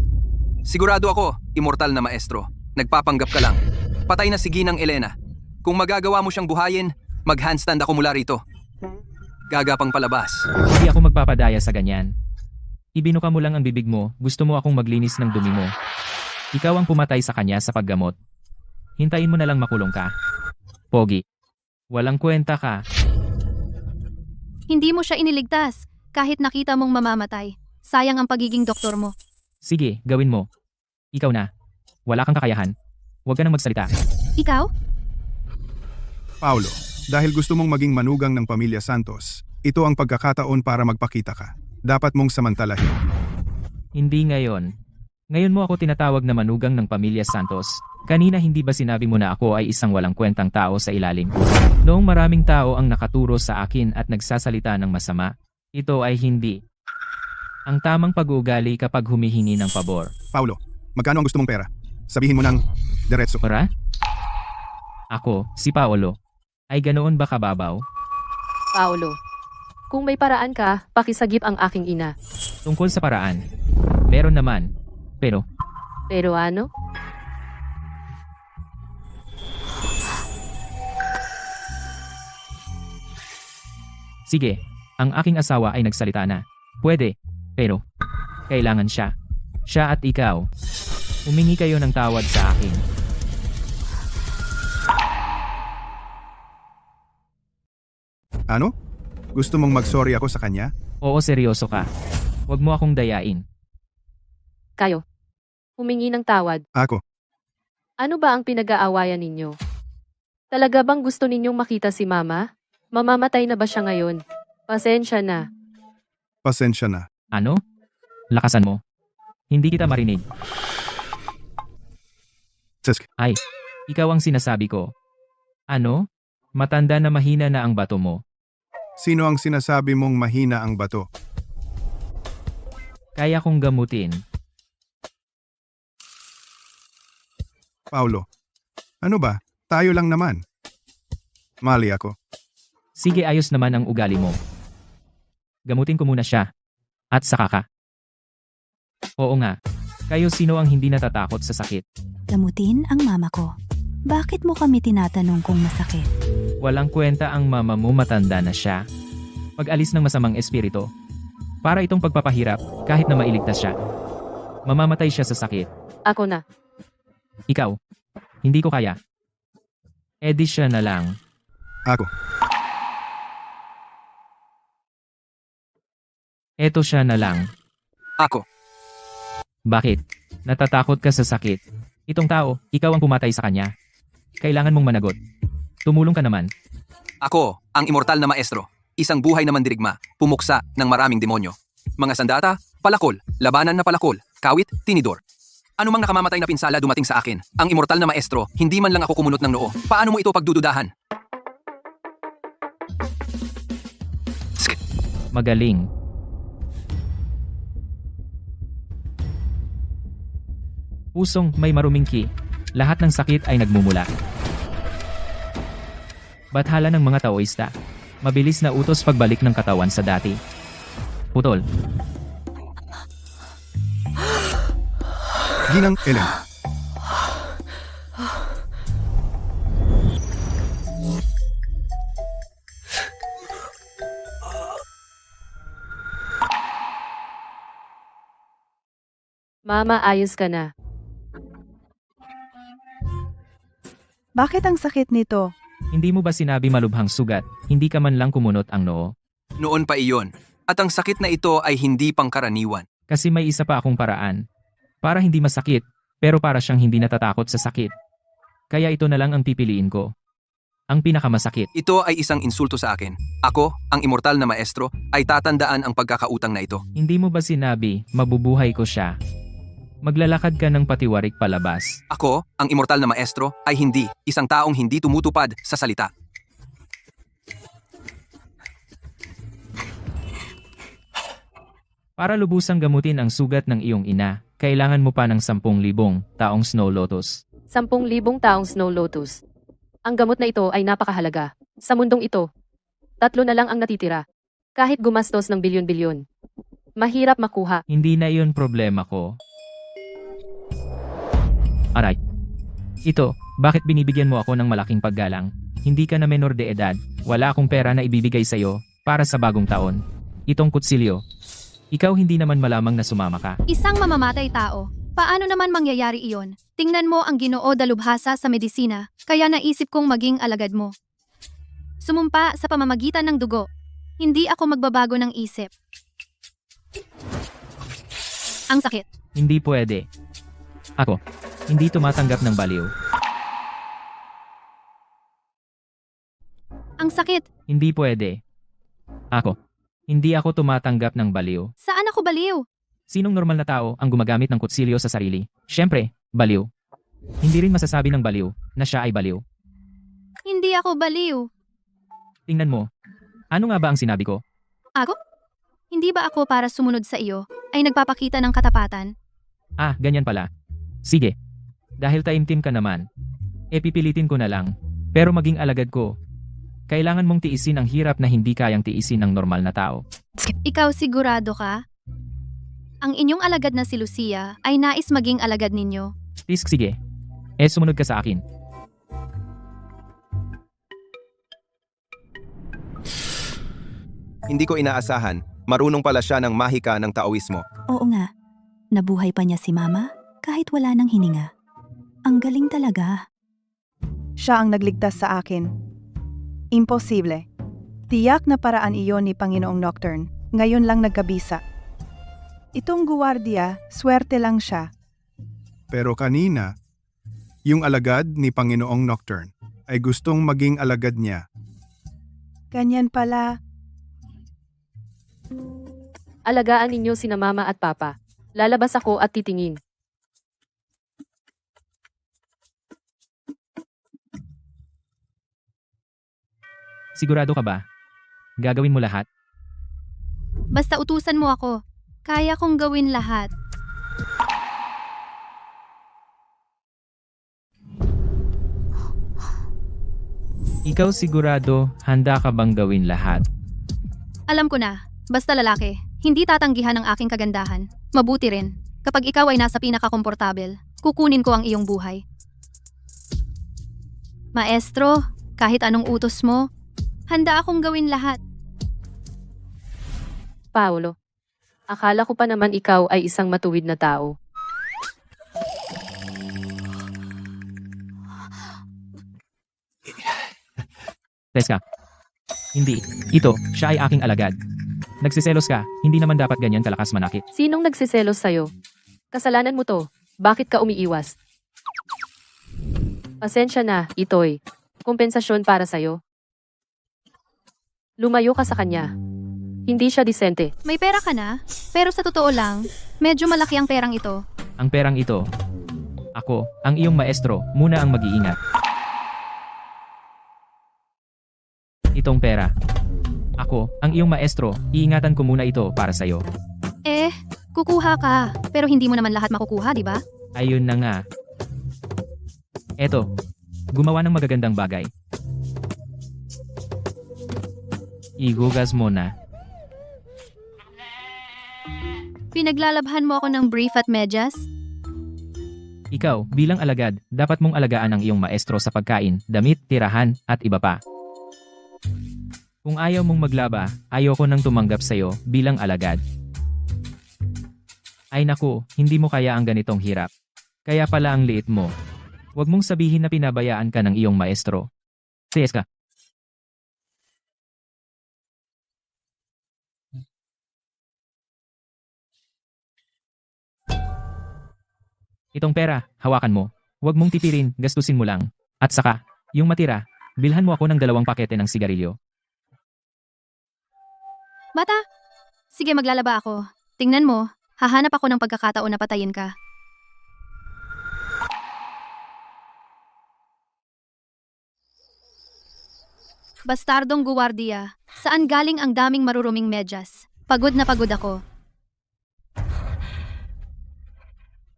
Sigurado ako, immortal na maestro. Nagpapanggap ka lang. Patay na si Ginang Elena. Kung magagawa mo siyang buhayin, mag-handstand ako mula rito. Gagapang palabas. Hindi ako magpapadaya sa ganyan. Ibinuka mo lang ang bibig mo, gusto mo akong maglinis ng dumi mo. Ikaw ang pumatay sa kanya sa paggamot. Hintayin mo na lang makulong ka. Pogi. Walang kwenta ka. Hindi mo siya iniligtas, kahit nakita mong mamamatay. Sayang ang pagiging doktor mo. Sige, gawin mo. Ikaw na. Wala kang kakayahan. Huwag ka nang magsalita. Ikaw? Paolo, dahil gusto mong maging manugang ng pamilya Santos, ito ang pagkakataon para magpakita ka. Dapat mong samantalahin. Hindi ngayon. Ngayon mo ako tinatawag na manugang ng pamilya Santos. Kanina hindi ba sinabi mo na ako ay isang walang kwentang tao sa ilalim? Noong maraming tao ang nakaturo sa akin at nagsasalita ng masama, ito ay hindi ang tamang pag-uugali kapag humihingi ng pabor. Paulo, magkano ang gusto mong pera? Sabihin mo ng diretso. Para? Ako, si Paolo. Ay ganoon ba kababaw? Paolo, kung may paraan ka, pakisagip ang aking ina. Tungkol sa paraan. Meron naman. Pero, Pero ano? sige, ang aking asawa ay nagsalita na. Pwede, pero, kailangan siya. Siya at ikaw. Humingi kayo ng tawad sa akin. Ano? Gusto mong mag-sorry ako sa kanya? Oo, seryoso ka. Huwag mo akong dayain. Kayo. Humingi ng tawad. Ako. Ano ba ang pinag-aawayan ninyo? Talaga bang gusto ninyong makita si Mama? Mamamatay na ba siya ngayon? Pasensya na. Pasensya na. Ano? Lakasan mo. Hindi kita marinig. Tsisk. Ay, ikaw ang sinasabi ko. Ano? Matanda na mahina na ang bato mo. Sino ang sinasabi mong mahina ang bato? Kaya kong gamutin. Paulo. Ano ba? Tayo lang naman. Mali ako. Sige, ayos naman ang ugali mo. Gamutin ko muna siya. At saka ka. Oo nga. Kayo sino ang hindi natatakot sa sakit? Gamutin ang mama ko. Bakit mo kami tinatanong kung masakit? Walang kwenta ang mama mo, matanda na siya. Pag-alis ng masamang espiritu. Para itong pagpapahirap kahit na mailigtas siya. Mamamatay siya sa sakit. Ako na. Ikaw. Hindi ko kaya. Edi siya na lang. Ako. Eto siya na lang. Ako. Bakit? Natatakot ka sa sakit. Itong tao, ikaw ang pumatay sa kanya. Kailangan mong managot. Tumulong ka naman. Ako, ang immortal na maestro. Isang buhay na mandirigma, pumuksa ng maraming demonyo. Mga sandata, palakol, labanan na palakol, kawit, tinidor. Ano mang nakamamatay na pinsala dumating sa akin. Ang immortal na maestro, hindi man lang ako kumunot ng noo. Paano mo ito pagdududahan? Magaling. Pusong may maruming ki. Lahat ng sakit ay nagmumula. Bathala ng mga Taoista. Mabilis na utos pagbalik ng katawan sa dati. Putol. Ginang Ellen. Mama, ayos ka na. Bakit ang sakit nito? Hindi mo ba sinabi malubhang sugat, hindi ka man lang kumunot ang noo? Noon pa iyon. At ang sakit na ito ay hindi pangkaraniwan. Kasi may isa pa akong paraan. Para hindi masakit, pero para siyang hindi natatakot sa sakit. Kaya ito na lang ang pipiliin ko. Ang pinakamasakit. Ito ay isang insulto sa akin. Ako, ang immortal na maestro, ay tatandaan ang pagkakautang na ito. Hindi mo ba sinabi, mabubuhay ko siya? Maglalakad ka ng patiwarik palabas. Ako, ang immortal na maestro, ay hindi. Isang taong hindi tumutupad sa salita. Para lubusang gamutin ang sugat ng iyong ina, kailangan mo pa ng 10,000 taong Snow Lotus. 10,000 taong Snow Lotus. Ang gamot na ito ay napakahalaga. Sa mundong ito, 3 na lang ang natitira. Kahit gumastos ng bilyon-bilyon. Mahirap makuha. Hindi na iyon problema ko. Aray. Ito, bakit binibigyan mo ako ng malaking paggalang? Hindi ka na menor de edad, wala akong pera na ibibigay sa'yo para sa bagong taon. Itong kutsilyo. Ikaw hindi naman malamang na sumama ka. Isang mamamatay tao. Paano naman mangyayari iyon? Tingnan mo ang Ginoo dalubhasa sa medisina, kaya naisip kong maging alagad mo. Sumumpa sa pamamagitan ng dugo. Hindi ako magbabago ng isip. Ang sakit. Hindi pwede. Ako, hindi tumatanggap ng baliw. Ang sakit. Hindi pwede. Ako, hindi ako tumatanggap ng baliw. Saan ako baliw? Sinong normal na tao ang gumagamit ng kutsilyo sa sarili? Siyempre, baliw. Hindi rin masasabi ng baliw na siya ay baliw. Hindi ako baliw. Tingnan mo. Ano nga ba ang sinabi ko? Ako? Hindi ba ako para sumunod sa iyo ay nagpapakita ng katapatan? Ah, ganyan pala. Sige. Dahil taimtim ka naman. Pipilitin ko na lang. Pero maging alagad ko. Kailangan mong tiisin ang hirap na hindi kayang tiisin ng normal na tao. Ikaw sigurado ka? Ang inyong alagad na si Lucia ay nais maging alagad ninyo. Tisk, sige. Sumunod ka sa akin. Hindi ko inaasahan, marunong pala siya ng mahika ng Taoismo. Oo nga. Nabuhay pa niya si Mama kahit wala nang hininga. Ang galing talaga. Siya ang nagligtas sa akin. Imposible. Tiyak na paraan iyon ni Panginoong Nocturne. Ngayon lang nagkabisa. Itong guwardiya, swerte lang siya. Pero kanina, yung alagad ni Panginoong Nocturne ay gustong maging alagad niya. Ganyan pala. Alagaan ninyo sina mama at papa. Lalabas ako at titingin. Sigurado ka ba? Gagawin mo lahat? Basta utusan mo ako. Kaya kong gawin lahat. Ikaw sigurado, handa ka bang gawin lahat? Alam ko na, basta lalaki, hindi tatanggihan ang aking kagandahan. Mabuti rin, kapag ikaw ay nasa pinakakomportabel, kukunin ko ang iyong buhay. Maestro, kahit anong utos mo, handa akong gawin lahat. Paolo. Akala ko pa naman ikaw ay isang matuwid na tao. Teska. Hindi. Ito, siya ay aking alagad. Nagsiselos ka, hindi naman dapat ganyan kalakas manakit. Sinong nagsiselos sa'yo? Kasalanan mo to. Bakit ka umiiwas? Pasensya na, Itoy. Kompensasyon para sa'yo. Lumayo ka sa kanya. Hindi siya disente. May pera ka na, pero sa totoo lang, medyo malaki ang perang ito. Ang perang ito. Ako, ang iyong maestro, muna ang mag-iingat. Itong pera. Ako, ang iyong maestro, iingatan ko muna ito para sa'yo. Kukuha ka, pero hindi mo naman lahat makukuha, di ba? Ayun na nga. Eto, gumawa ng magagandang bagay. Igugas mo na. Pinaglalabhan mo ako ng brief at medyas? Ikaw, bilang alagad, dapat mong alagaan ang iyong maestro sa pagkain, damit, tirahan, at iba pa. Kung ayaw mong maglaba, ayoko nang tumanggap sa'yo bilang alagad. Ay naku, hindi mo kaya ang ganitong hirap. Kaya pala ang liit mo. Huwag mong sabihin na pinabayaan ka ng iyong maestro. Teska. Itong pera, hawakan mo. Huwag mong tipirin, gastusin mo lang. At saka, yung matira, bilhan mo ako ng 2 pakete ng sigarilyo. Bata! Sige, maglalaba ako. Tingnan mo, hahanap ako ng pagkakataon na patayin ka. Bastardong guwardiya, saan galing ang daming maruruming medyas? Pagod na pagod ako.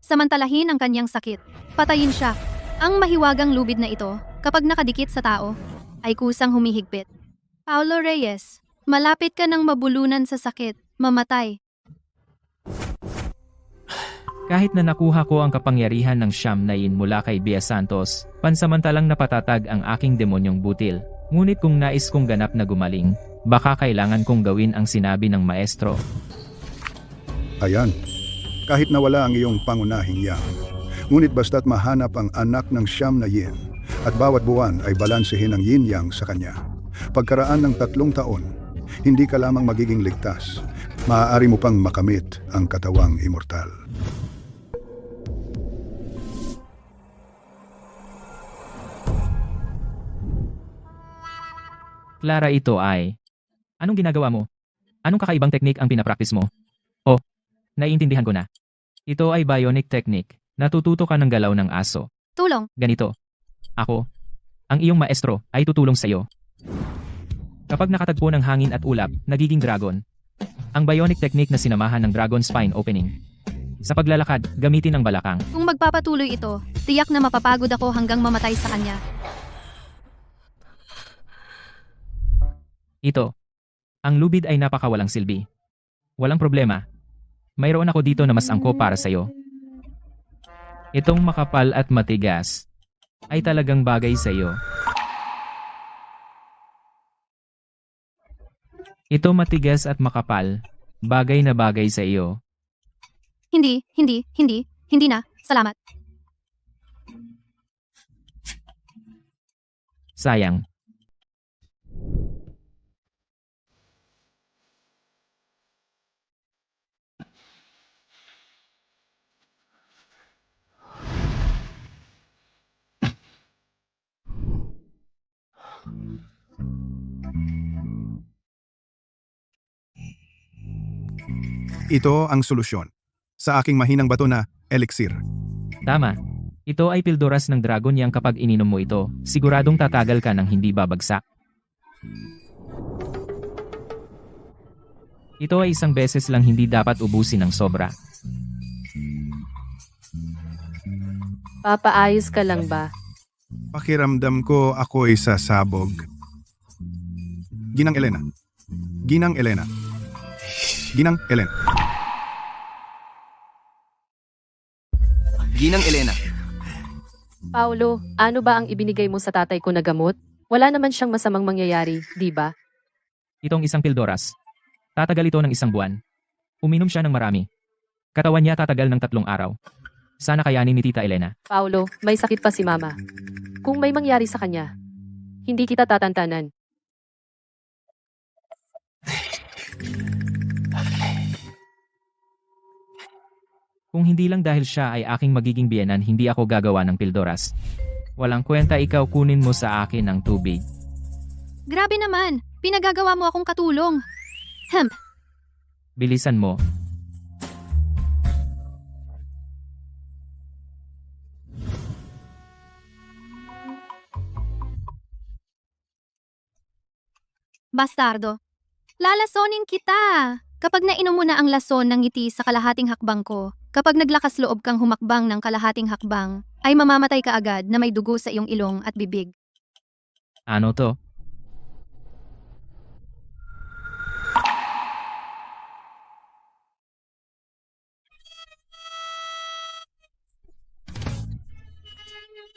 Samantalahin ang kanyang sakit. Patayin siya. Ang mahiwagang lubid na ito, kapag nakadikit sa tao, ay kusang humihigpit. Paulo Reyes, malapit ka ng mabulunan sa sakit, mamatay. Kahit na nakuha ko ang kapangyarihan ng Siyam na Yin mula kay Bea Santos, pansamantalang napatatag ang aking demonyong butil. Ngunit kung nais kong ganap na gumaling, baka kailangan kong gawin ang sinabi ng maestro. Ayan, kahit nawala ang iyong pangunahing yang, ngunit basta't mahanap ang anak ng Siyam na Yin at bawat buwan ay balansehin ang yin-yang sa kanya. Pagkaraan ng 3 taon, hindi ka lamang magiging ligtas, maaari mo pang makamit ang katawang immortal. Clara, ito ay... Anong ginagawa mo? Anong kakaibang teknik ang pinapraktis mo? Oh, Naiintindihan ko na. Ito ay bionic technique. Natututo ka ng galaw ng aso. Tulong. Ganito. Ako, ang iyong maestro, ay tutulong sa iyo. Kapag nakatagpo ng hangin at ulap, nagiging dragon. Ang bionic technique na sinamahan ng dragon spine opening. Sa paglalakad, gamitin ang balakang. Kung magpapatuloy ito, tiyak na mapapagod ako hanggang mamatay sa kanya. Ito. Ang lubid ay napakawalang silbi. Walang problema. Mayroon ako dito na mas angkop para sa iyo. Itong makapal at matigas ay talagang bagay sa iyo. Ito matigas at makapal, bagay na bagay sa iyo. Hindi na, salamat. Sayang. Ito ang solusyon. Sa aking mahinang bato na elixir. Tama. Ito ay pildoras ng dragon yang kapag ininom mo ito, siguradong tatagal ka ng hindi babagsak. Ito ay isang beses lang, hindi dapat ubusin ng sobra. Papaayos ka lang ba? Pakiramdam ko ako'y sasabog. Ginang Elena. Ginang Elena. Ginang Elena. Ginang Elena, Paulo, ano ba ang ibinigay mo sa tatay ko na gamot? Wala naman siyang masamang mangyayari, di ba? Itong isang pildoras. Tatagal ito ng 1 buwan. Uminom siya ng marami. Katawan niya tatagal ng 3 araw. Sana kayanin ni Tita Elena. Paulo, may sakit pa si Mama. Kung may mangyari sa kanya, hindi kita tatantanan. Kung hindi lang dahil siya ay aking magiging biyenan, hindi ako gagawa ng pildoras. Walang kwenta ikaw, kunin mo sa akin ang tubig. Grabe naman, pinagagawa mo akong katulong. Bilisan mo. Bastardo. Lalasonin kita! Kapag nainom mo na ang lason ng ngiti sa kalahating hakbang ko, kapag naglakas loob kang humakbang ng kalahating hakbang, ay mamamatay ka agad na may dugo sa iyong ilong at bibig. Ano to?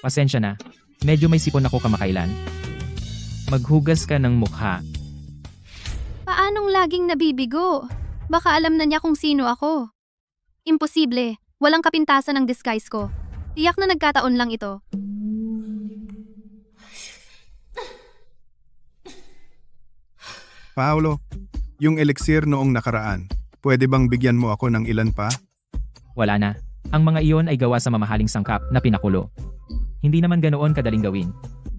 Pasensya na. Medyo may sipon ako kamakailan. Maghugas ka ng mukha. Paanong laging nabibigo? Baka alam na niya kung sino ako. Imposible. Walang kapintasan ng disguise ko. Tiyak na nagkataon lang ito. Paolo, yung elixir noong nakaraan, pwede bang bigyan mo ako ng ilan pa? Wala na. Ang mga iyon ay gawa sa mamahaling sangkap na pinakulo. Hindi naman ganoon kadaling gawin.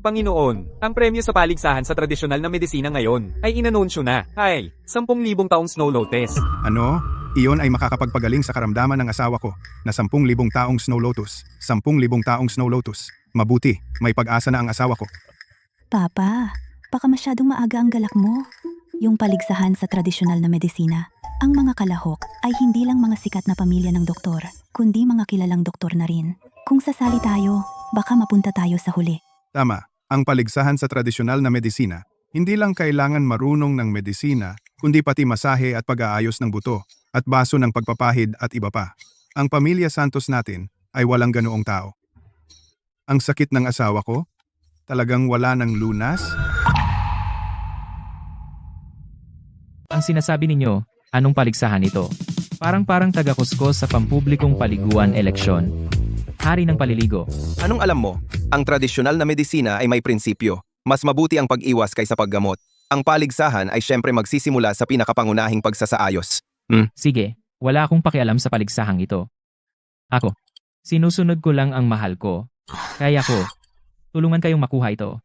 Panginoon, ang premyo sa paligsahan sa tradisyonal na medisina ngayon ay inanunsyo na. Ay, 10,000 taong Snow Lotus. Ano? Iyon ay makakapagpagaling sa karamdaman ng asawa ko na 10,000 taong Snow Lotus. 10,000 taong Snow Lotus. Mabuti, may pag-asa na ang asawa ko. Papa, baka masyadong maaga ang galak mo. Yung paligsahan sa tradisyonal na medisina. Ang mga kalahok ay hindi lang mga sikat na pamilya ng doktor, kundi mga kilalang doktor na rin. Kung sasali tayo, baka mapunta tayo sa huli. Tama, ang paligsahan sa tradisyonal na medisina, hindi lang kailangan marunong ng medisina, kundi pati masahe at pag-aayos ng buto, at baso ng pagpapahid at iba pa. Ang pamilya Santos natin ay walang ganoong tao. Ang sakit ng asawa ko? Talagang wala ng lunas? Ang sinasabi ninyo, anong paligsahan ito? Parang taga-kuskos sa pampublikong paliguan eleksyon. Hari ng paliligo. Anong alam mo? Ang tradisyonal na medisina ay may prinsipyo. Mas mabuti ang pag-iwas kaysa paggamot. Ang paligsahan ay syempre magsisimula sa pinakapangunahing pagsasaayos. Sige, wala akong pakialam sa paligsahang ito. Ako, sinusunod ko lang ang mahal ko. Kaya ko, tulungan kayong makuha ito.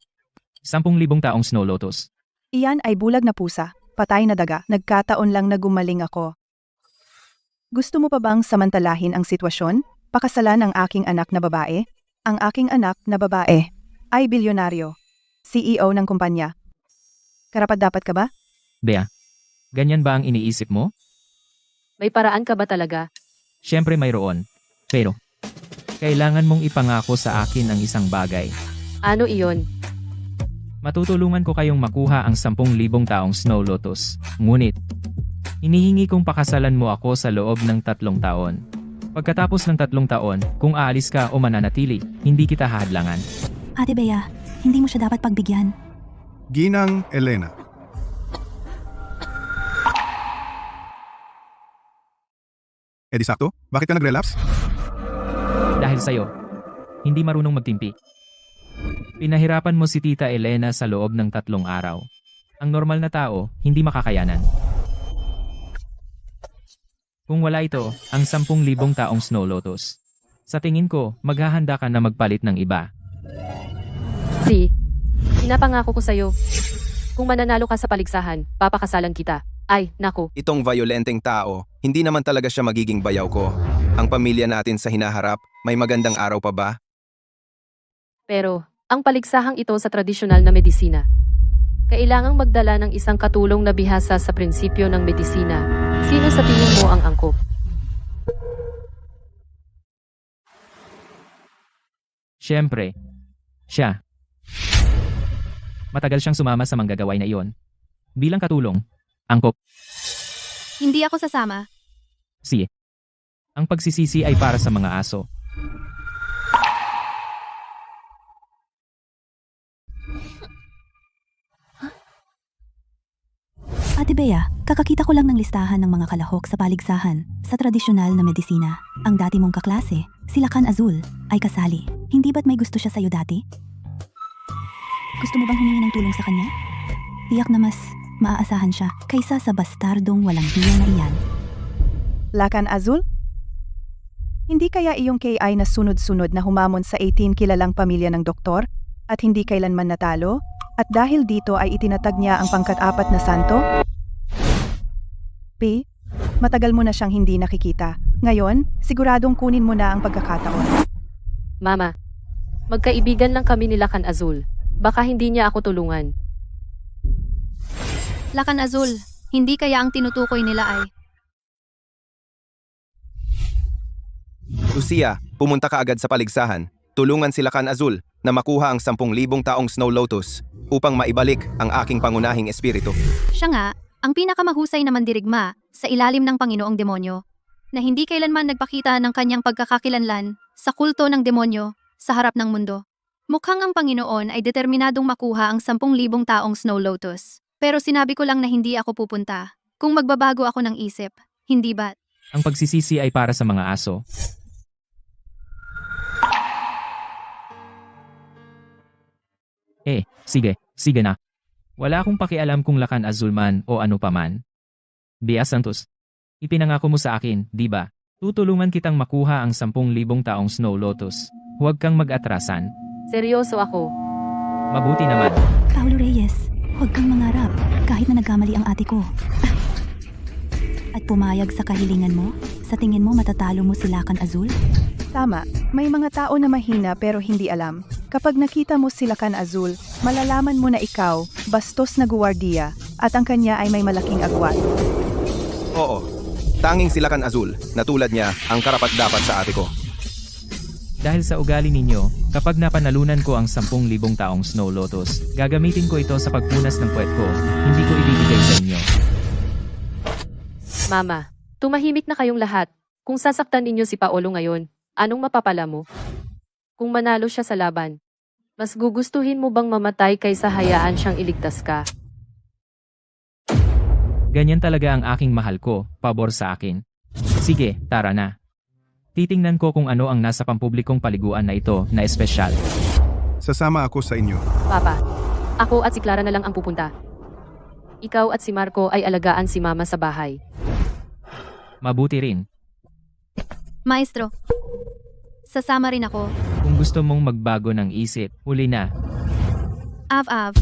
10,000 taong Snow Lotus. Iyan ay bulag na pusa, patay na daga, nagkataon lang na gumaling ako. Gusto mo pa bang samantalahin ang sitwasyon? Pakasalan ang aking anak na babae? Ang aking anak na babae ay bilyonaryo, CEO ng kumpanya. Karapat-dapat ka ba? Bea, ganyan ba ang iniisip mo? May paraan ka ba talaga? Siyempre mayroon. Pero, kailangan mong ipangako sa akin ang isang bagay. Ano iyon? Matutulungan ko kayong makuha ang 10,000 taong Snow Lotus. Ngunit, hinihingi kong pakasalan mo ako sa loob ng 3 taon. Pagkatapos ng 3 taon, kung aalis ka o mananatili, hindi kita hahadlangan. Ate Bea, hindi mo siya dapat pagbigyan. Ginang Elena. Di sakto? Bakit ka nag-relapse? Dahil sa'yo, hindi marunong magtimpi. Pinahirapan mo si Tita Elena sa loob ng 3 araw. Ang normal na tao, hindi makakayanan. Kung wala ito, ang 10,000 taong Snow Lotus. Sa tingin ko, maghahanda ka na magpalit ng iba. Pinapangako ko sa'yo. Kung mananalo ka sa paligsahan, papakasalan kita. Ay, naku. Itong violenteng tao, hindi naman talaga siya magiging bayaw ko. Ang pamilya natin sa hinaharap, may magandang araw pa ba? Pero, ang paligsahang ito sa tradisyonal na medisina. Kailangang magdala ng isang katulong na bihasa sa prinsipyo ng medisina. Sino sa tingin mo ang angkop? Siyempre, siya. Matagal siyang sumama sa manggagaway na iyon. Bilang katulong, angkop, Hindi ako sasama. si. Ang pagsisisi ay para sa mga aso. Ate Bea, kakakita ko lang ng listahan ng mga kalahok sa paligsahan sa tradisyonal na medisina. Ang dati mong kaklase, si Lakan Azul, ay kasali. Hindi ba't may gusto siya sa'yo dati? Gusto mo bang humingi ng tulong sa kanya? Tiyak na mas maaasahan siya kaysa sa bastardong walang hiya na iyan. Lakan Azul? Hindi kaya iyong KI na sunod-sunod na humamon sa 18 kilalang pamilya ng doktor at hindi kailanman natalo? At dahil dito ay itinatag niya ang pangkat-4 na santo? P, matagal mo na siyang hindi nakikita. Ngayon, siguradong kunin mo na ang pagkakataon. Mama, magkaibigan lang kami ni Lakan Azul. Baka hindi niya ako tulungan. Lakan Azul, hindi kaya ang tinutukoy nila ay... Lucia, pumunta ka agad sa paligsahan. Tulungan si Lakan Azul na makuha ang 10,000 taong Snow Lotus upang maibalik ang aking pangunahing espiritu. Siya nga, ang pinakamahusay na mandirigma sa ilalim ng Panginoong Demonyo, na hindi kailanman nagpakita ng kanyang pagkakakilanlan sa kulto ng demonyo sa harap ng mundo. Mukhang ang Panginoon ay determinadong makuha ang 10,000 taong Snow Lotus. Pero sinabi ko lang na hindi ako pupunta. Kung magbabago ako ng isip, hindi ba't? Ang pagsisisi ay para sa mga aso. Sige na. Wala akong pakialam kung Lakan Azul man o ano pa man. Bea Santos, ipinangako mo sa akin, di ba? Tutulungan kitang makuha ang 10,000 taong Snow Lotus. Huwag kang mag-atrasan. Seryoso ako. Mabuti naman. Paulo Reyes, huwag kang mangarap kahit na nagkamali ang ate ko. At pumayag sa kahilingan mo? Sa tingin mo matatalo mo si Lakan Azul? Tama, may mga tao na mahina pero hindi alam. Kapag nakita mo si Lakan Azul, malalaman mo na ikaw, bastos na guwardiya, at ang kanya ay may malaking agwat. Oo, tanging si Lakan Azul na tulad niya ang karapat-dapat sa ate ko. Dahil sa ugali ninyo, kapag napanalunan ko ang 10,000 taong Snow Lotus, gagamitin ko ito sa pagpunas ng puwet ko. Hindi ko ibibigay sa inyo. Mama, tumahimik na kayong lahat. Kung sasaktan ninyo si Paolo ngayon, anong mapapala mo? Kung manalo siya sa laban, mas gugustuhin mo bang mamatay kaysa hayaan siyang iligtas ka? Ganyan talaga ang aking mahal ko, pabor sa akin. Sige, tara na. Titingnan ko kung ano ang nasa pampublikong paliguan na ito na espesyal. Sasama ako sa inyo. Papa, ako at si Clara na lang ang pupunta. Ikaw at si Marco ay alagaan si Mama sa bahay. Mabuti rin. Maestro, sasama rin ako. Kung gusto mong magbago ng isip, huli na. Av-av.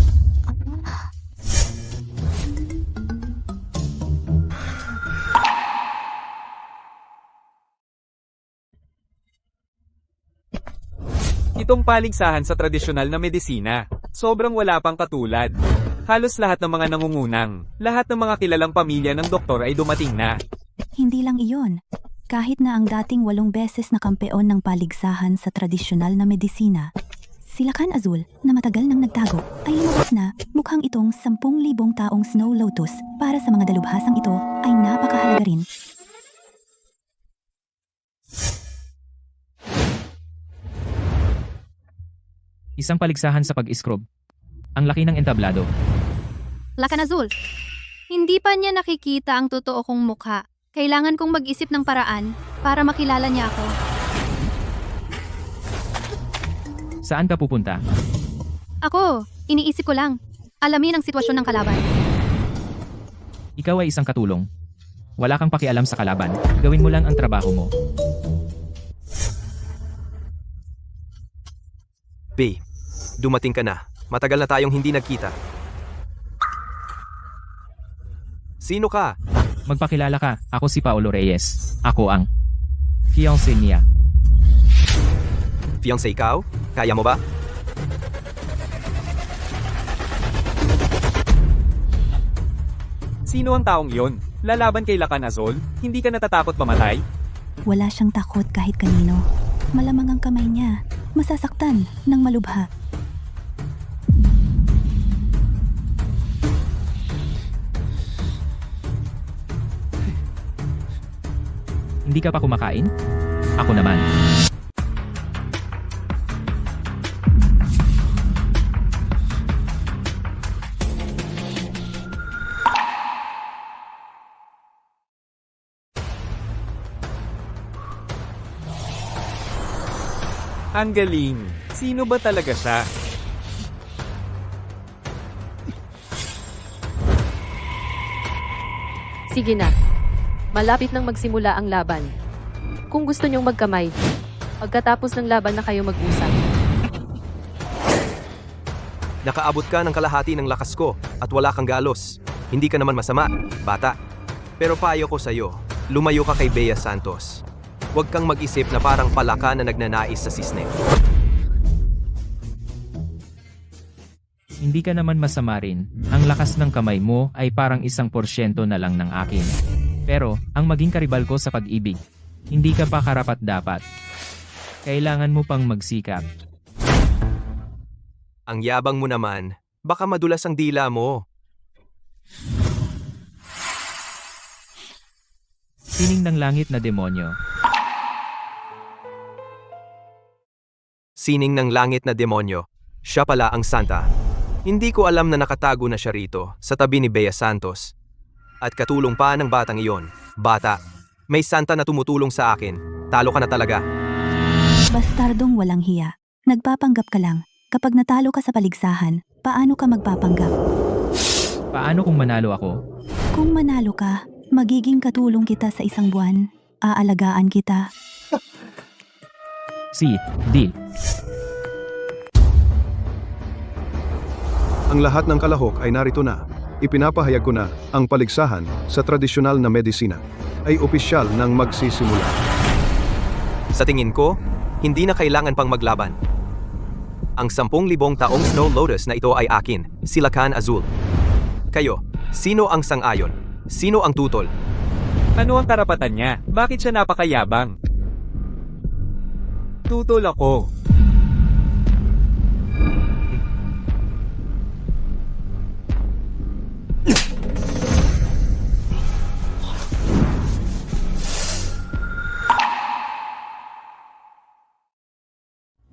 Itong paligsahan sa tradisyonal na medisina, sobrang wala pang katulad. Halos lahat ng mga nangungunang, lahat ng mga kilalang pamilya ng doktor ay dumating na. Hindi lang iyon. Kahit na ang dating 8 beses na kampeon ng paligsahan sa tradisyonal na medisina, si Lakan Azul, na matagal nang nagtago, ay lumabas na mukhang itong 10,000 taong Snow Lotus para sa mga dalubhasang ito ay napakahalaga rin. Isang paligsahan sa pag-scrub. Ang laki ng entablado. Lakan Azul, hindi pa niya nakikita ang totoo kong mukha. Kailangan kong mag-isip ng paraan para makilala niya ako. Saan ka pupunta? Ako, iniisip ko lang. Alamin ang sitwasyon ng kalaban. Ikaw ay isang katulong. Wala kang pakialam sa kalaban. Gawin mo lang ang trabaho mo. B, dumating ka na. Matagal na tayong hindi nagkita. Sino ka? Magpakilala ka. Ako si Paolo Reyes. Ako ang fiancé niya. Fiancé ikaw? Kaya mo ba? Sino ang taong iyon? Lalaban kay Lakan Azul? Hindi ka natatakot mamatay? Wala siyang takot kahit kanino. Malamang ang kamay niya masasaktan ng malubha. Hindi ka pa kumakain? Ako naman. Ang galing. Sino ba talaga siya? Sige na. Malapit nang magsimula ang laban. Kung gusto nyong magkamay, pagkatapos ng laban na kayo mag-usap. Nakaabot ka ng kalahati ng lakas ko at wala kang galos. Hindi ka naman masama, bata. Pero payo ko sa'yo, lumayo ka kay Bea Santos. Huwag kang mag-isip na parang palaka na nagnanais sa sisne. Hindi ka naman masama rin. Ang lakas ng kamay mo ay parang 1% na lang ng akin. Pero, ang maging karibal ko sa pag-ibig, hindi ka pa karapat-dapat. Kailangan mo pang magsikap. Ang yabang mo naman, baka madulas ang dila mo. Sining ng langit na demonyo. Sining ng langit na demonyo. Siya pala ang Santa. Hindi ko alam na nakatago na siya rito, sa tabi ni Bea Santos. At katulong pa ng batang iyon. Bata, may Santa na tumutulong sa akin. Talo ka na talaga. Bastardong walang hiya. Nagpapanggap ka lang. Kapag natalo ka sa paligsahan, paano ka magpapanggap? Paano kung manalo ako? Kung manalo ka, magiging katulong kita sa 1 buwan. Aalagaan kita. Deal. Ang lahat ng kalahok ay narito na. Ipinapahayag ko na ang paligsahan sa tradisyonal na medisina ay opisyal ng magsisimula. Sa tingin ko, hindi na kailangan pang maglaban. Ang 10,000 taong Snow Lotus na ito ay akin, si Lakan Azul. Kayo, sino ang sang-ayon? Sino ang tutol? Ano ang karapatan niya? Bakit siya napakayabang? Tutol ako.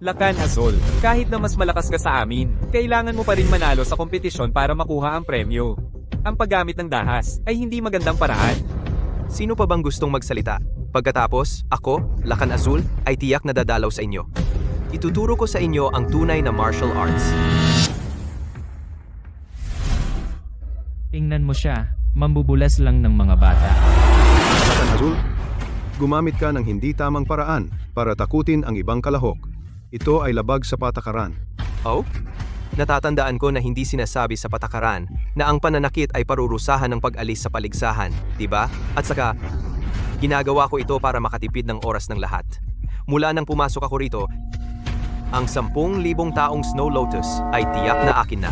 Lakan Azul, kahit na mas malakas ka sa amin, kailangan mo pa rin manalo sa kompetisyon para makuha ang premyo. Ang paggamit ng dahas ay hindi magandang paraan. Sino pa bang gustong magsalita? Pagkatapos, ako, Lakan Azul, ay tiyak na dadalaw sa inyo. Ituturo ko sa inyo ang tunay na martial arts. Tingnan mo siya, mambubulas lang ng mga bata. Lakan Azul, gumamit ka ng hindi tamang paraan para takutin ang ibang kalahok. Ito ay labag sa patakaran. Oh? Natatandaan ko na hindi sinasabi sa patakaran na ang pananakit ay parurusahan ng pag-alis sa paligsahan, di ba? At saka, ginagawa ko ito para makatipid ng oras ng lahat. Mula nang pumasok ako rito, Ang 10,000 taong Snow Lotus ay tiyak na akin na.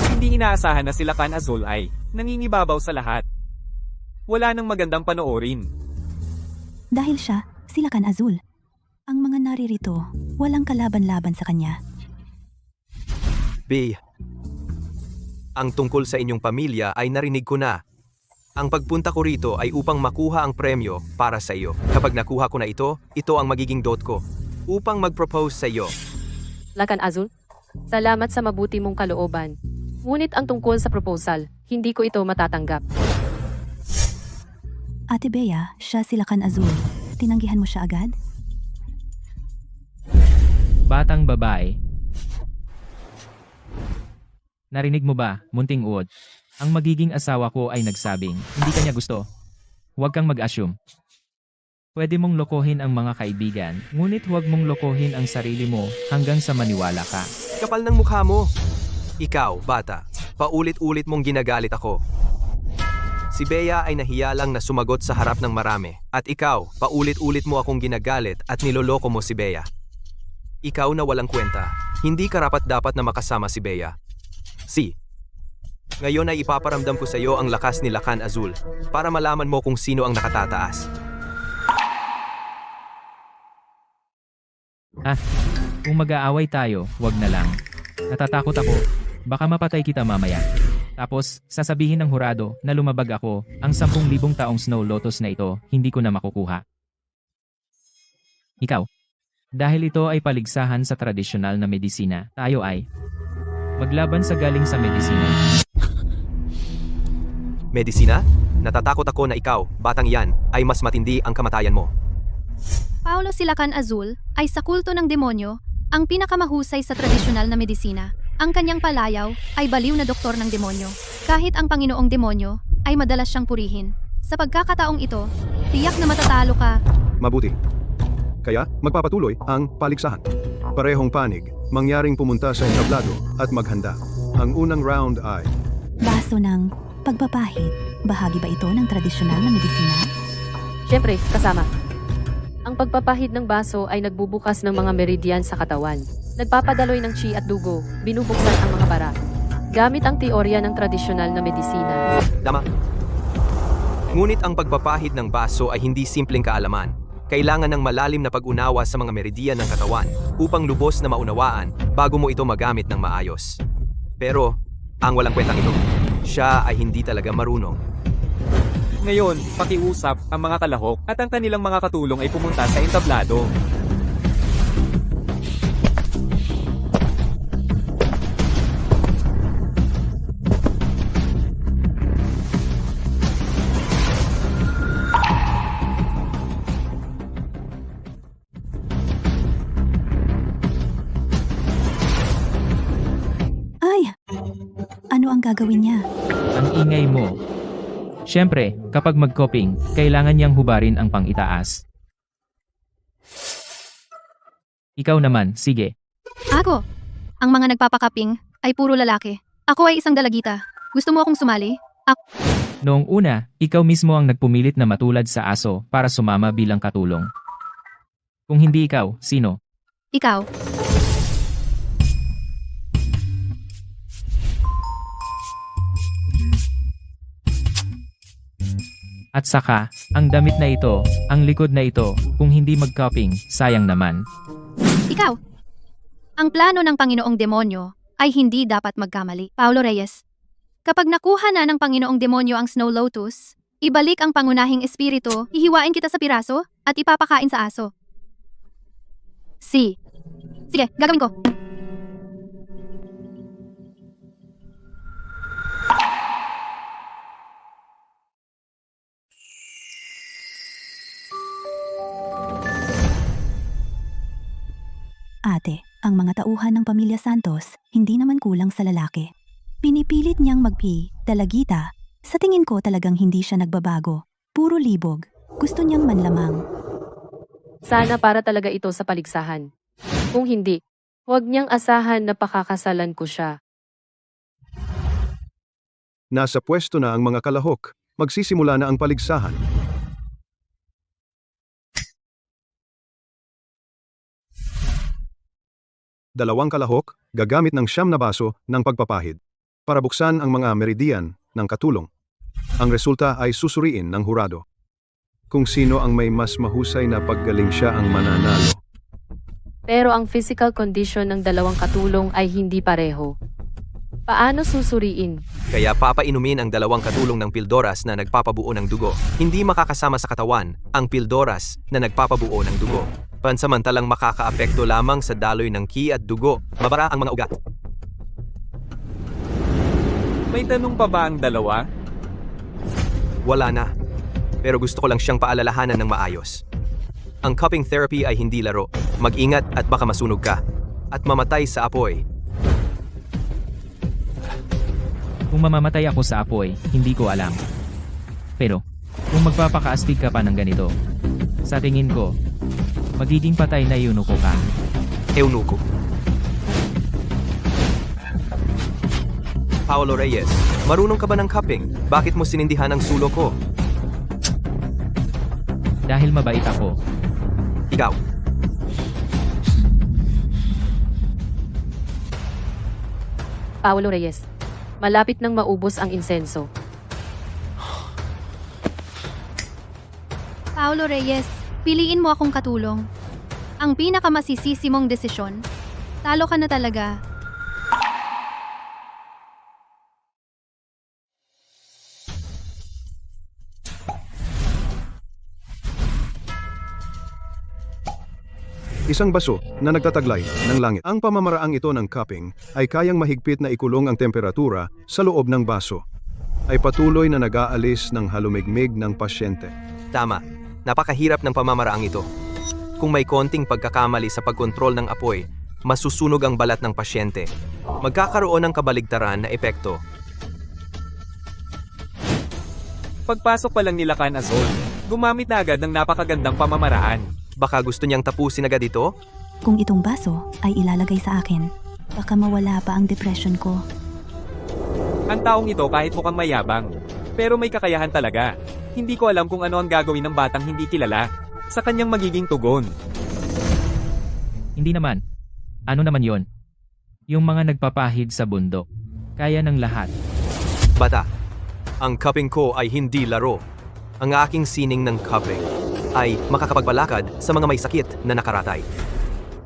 Hindi inaasahan na si Lakan Azul ay nangingibabaw sa lahat. Wala nang magandang panoorin. Dahil siya, sila kan Azul. Ang mga naririto, walang kalaban-laban sa kanya. B. Ang tungkol sa inyong pamilya ay narinig ko na. Ang pagpunta ko rito ay upang makuha ang premyo para sa iyo. Kapag nakuha ko na ito ang magiging dot ko. Upang mag-propose sa iyo. Lakan Azul, salamat sa mabuti mong kalooban. Ngunit ang tungkol sa proposal, hindi ko ito matatanggap. Ate Bea, siya sila kan Azul. Tinanggihan mo siya agad? Batang babae. Narinig mo ba, munting uod? Ang magiging asawa ko ay nagsabing, hindi kanya gusto. Huwag kang mag-assume. Pwede mong lokohin ang mga kaibigan, ngunit huwag mong lokohin ang sarili mo hanggang sa maniwala ka. Kapal ng mukha mo. Ikaw, bata, paulit-ulit mong ginagalit ako. Si Bea ay nahiya lang na sumagot sa harap ng marami. At ikaw, paulit-ulit mo akong ginagalit at niloloko mo si Bea. Ikaw na walang kwenta, hindi karapat-dapat na makasama si Bea. Ngayon ay ipaparamdam ko sa iyo ang lakas ni Lakan Azul para malaman mo kung sino ang nakatataas. Kung mag-aaway tayo, wag na lang. Natatakot ako. Baka mapatay kita mamaya. Tapos, sasabihin ng hurado na lumabag ako, ang 10,000 taong Snow Lotus na ito, hindi ko na makukuha. Ikaw. Dahil ito ay paligsahan sa tradisyonal na medisina, tayo ay maglaban sa galing sa medisina. Medisina? Natatakot ako na ikaw, batang yan, ay mas matindi ang kamatayan mo. Paulo Silakan Azul ay sa kulto ng demonyo, ang pinakamahusay sa tradisyonal na medisina. Ang kanyang palayaw ay baliw na doktor ng demonyo. Kahit ang Panginoong demonyo ay madalas siyang purihin. Sa pagkakataong ito, tiyak na matatalo ka. Mabuti. Kaya magpapatuloy ang paligsahan. Parehong panig, mangyaring pumunta sa entablado at maghanda. Ang unang round ay Baso ng pagpapahid. Bahagi ba ito ng tradisyonal na medisina? Siyempre, kasama. Ang pagpapahid ng baso ay nagbubukas ng mga meridian sa katawan. Nagpapadaloy ng chi at dugo, binubuksan ang mga bara. Gamit ang teorya ng tradisyonal na medisina. Tama. Ngunit ang pagpapahid ng baso ay hindi simpleng kaalaman. Kailangan ng malalim na pag-unawa sa mga meridian ng katawan upang lubos na maunawaan bago mo ito magamit ng maayos. Pero, ang walang kwentang ito, siya ay hindi talaga marunong. Ngayon, pakiusap ang mga kalahok at ang kanilang mga katulong ay pumunta sa entablado. Ano ang gagawin niya? Ang ingay mo. Siyempre, kapag mag-coping, kailangan niyang hubarin ang pang-itaas. Ikaw naman, sige. Ako, ang mga nagpapakaping ay puro lalaki. Ako ay isang dalagita. Gusto mo akong sumali? Noong una, ikaw mismo ang nagpumilit na matulad sa aso para sumama bilang katulong. Kung hindi ikaw, sino? Ikaw. At saka, ang damit na ito, ang likod na ito, kung hindi mag-coping, sayang naman. Ikaw. Ang plano ng Panginoong Demonyo ay hindi dapat magkamali. Paulo Reyes. Kapag nakuha na ng Panginoong Demonyo ang Snow Lotus, ibalik ang pangunahing espiritu, hihiwain kita sa piraso, at ipapakain sa aso. Sige, gagawin ko. Ate, ang mga tauhan ng pamilya Santos, hindi naman kulang sa lalaki. Pinipilit niyang dalagita. Sa tingin ko talagang hindi siya nagbabago. Puro libog. Gusto niyang manlamang. Sana para talaga ito sa paligsahan. Kung hindi, huwag niyang asahan na pakakasalan ko siya. nasa pwesto na ang mga kalahok. Magsisimula na ang paligsahan. 2 kalahok, gagamit ng 9 na baso ng pagpapahid para buksan ang mga meridian ng katulong. Ang resulta ay susuriin ng hurado. Kung sino ang may mas mahusay na paggaling siya ang mananalo. Pero ang physical condition ng 2 katulong ay hindi pareho. Paano susuriin? Kaya papainumin ang 2 katulong ng pildoras na nagpapabuo ng dugo. Hindi makakasama sa katawan ang pildoras na nagpapabuo ng dugo. Pansamantalang makakaapekto lamang sa daloy ng ki at dugo. Mabara ang mga ugat. May tanong pa ba ang dalawa? Wala na. Pero gusto ko lang siyang paalalahanan ng maayos. Ang cupping therapy ay hindi laro. Mag-ingat at baka masunog ka. At mamatay sa apoy. Kung mamamatay ako sa apoy, hindi ko alam. Pero, kung magpapakaastig ka pa ng ganito, sa tingin ko, magiging patay na eunuko ka. Eunuko. Paolo Reyes, marunong ka ba ng cupping? Bakit mo sinindihan ang sulo ko? Dahil mabait ako. Ikaw. Paolo Reyes. Malapit nang maubos ang insenso. Paolo Reyes, piliin mo akong katulong. Ang pinakamasisisi mong desisyon. Talo ka na talaga. Isang baso na nagtataglay ng langit. Ang pamamaraang ito ng cupping ay kayang mahigpit na ikulong ang temperatura sa loob ng baso. Ay patuloy na nag-aalis ng halumigmig ng pasyente. Tama. Napakahirap ng pamamaraang ito. Kung may konting pagkakamali sa pagkontrol ng apoy, masusunog ang balat ng pasyente. Magkakaroon ng kabaligtaran na epekto. Pagpasok pa lang nila Kan Azul, gumamit na agad ng napakagandang pamamaraan. Baka gusto niyang tapusin agad ito? Kung itong baso ay ilalagay sa akin, baka mawala pa ang depression ko. Ang taong ito kahit mukhang mayabang, pero may kakayahan talaga. Hindi ko alam kung ano ang gagawin ng batang hindi kilala sa kanyang magiging tugon. Hindi naman. Ano naman yon? Yung mga nagpapahid sa bundok. Kaya ng lahat. Bata, ang cupping ko ay hindi laro. Ang aking sining ng cupping ay makakapagbalakad sa mga may sakit na nakaratay.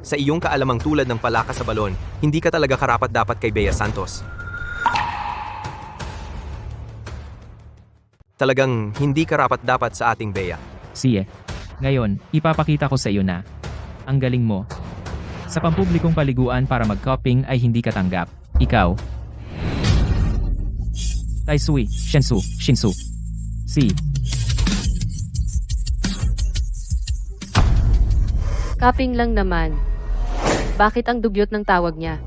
Sa iyong kaalamang tulad ng palaka sa balon, hindi ka talaga karapat-dapat kay Bea Santos. Talagang hindi karapat-dapat sa ating Bea. Sige. Ngayon, ipapakita ko sa iyo na ang galing mo. Sa pampublikong paliguan para mag-cupping ay hindi ka tanggap. Ikaw. Taisui, Shensu, Shinsu. Si. Cupping lang naman. Bakit ang dugyot ng tawag niya?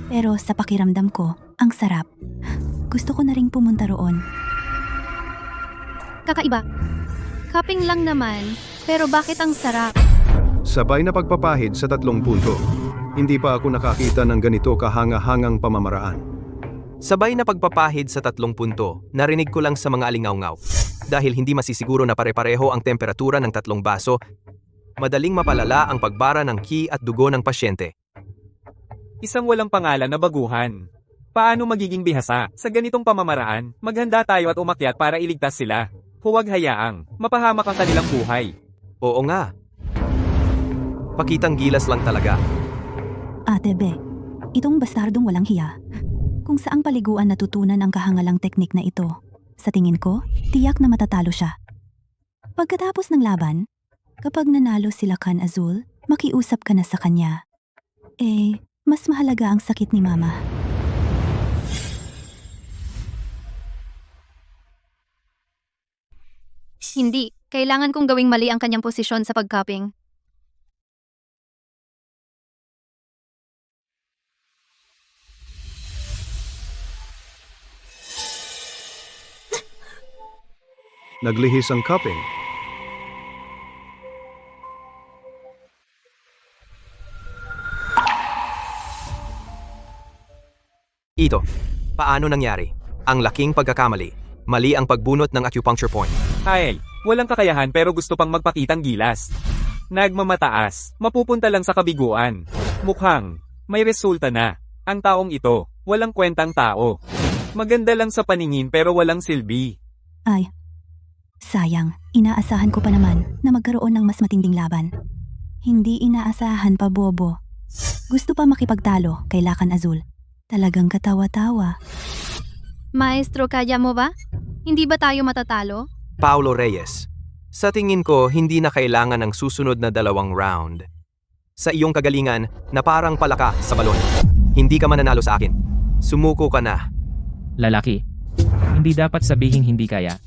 Pero sa pakiramdam ko, ang sarap. Gusto ko na ring pumunta roon. Kakaiba. Cupping lang naman, pero bakit ang sarap? Sabay na pagpapahid sa 3 punto. Hindi pa ako nakakita ng ganito kahanga-hangang pamamaraan. Sabay na pagpapahid sa 3 punto, narinig ko lang sa mga alingaw-ngaw. Dahil hindi masisiguro na pare-pareho ang temperatura ng 3 baso, madaling mapalala ang pagbara ng ki at dugo ng pasyente. Isang walang pangalan na baguhan. Paano magiging bihasa? Sa ganitong pamamaraan, maghanda tayo at umakyat para iligtas sila. Huwag hayaang mapahamak ang kanilang buhay. Oo nga. Pakitang gilas lang talaga. Ate Be, itong bastardong walang hiya. Kung saang paliguan natutunan ang kahangalang teknik na ito, sa tingin ko, tiyak na matatalo siya. Pagkatapos ng laban, kapag nanalo sila Kan Azul, makiusap ka na sa kanya. Mas mahalaga ang sakit ni Mama. Hindi. Kailangan kong gawing mali ang kanyang posisyon sa pag-cupping. Naglihis ang cupping. Ito, paano nangyari? Ang laking pagkakamali. Mali ang pagbunot ng acupuncture point. Ay, walang kakayahan pero gusto pang magpakitang gilas. Nagmamataas, mapupunta lang sa kabiguan. Mukhang, may resulta na. Ang taong ito, walang kwentang tao. Maganda lang sa paningin pero walang silbi. Ay, sayang, inaasahan ko pa naman na magkaroon ng mas matinding laban. Hindi inaasahan pa, Bobo. Gusto pa makipagtalo kay Lakan Azul. Talagang katawa-tawa. Maestro, kaya mo ba? Hindi ba tayo matatalo? Paulo Reyes, sa tingin ko hindi na kailangan ng susunod na 2 round. Sa iyong kagalingan na parang palaka sa balon. Hindi ka mananalo sa akin. Sumuko ka na. Lalaki. Hindi dapat sabihing hindi kaya.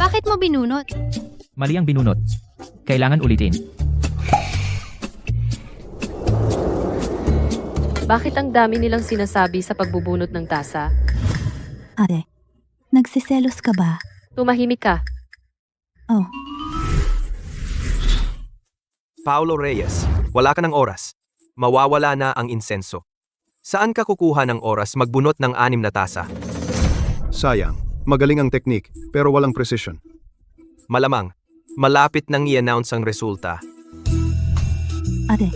Bakit mo binunot? Mali ang binunot. Kailangan ulitin. Bakit ang dami nilang sinasabi sa pagbubunot ng tasa? Ate, nagsiselos ka ba? Tumahimik ka. Oh, Paulo Reyes, wala ka ng oras. Mawawala na ang insenso. Saan ka kukuha ng oras magbunot ng 6 na tasa? Sayang, magaling ang teknik pero walang precision. Malamang, malapit nang i-announce ang resulta. ate,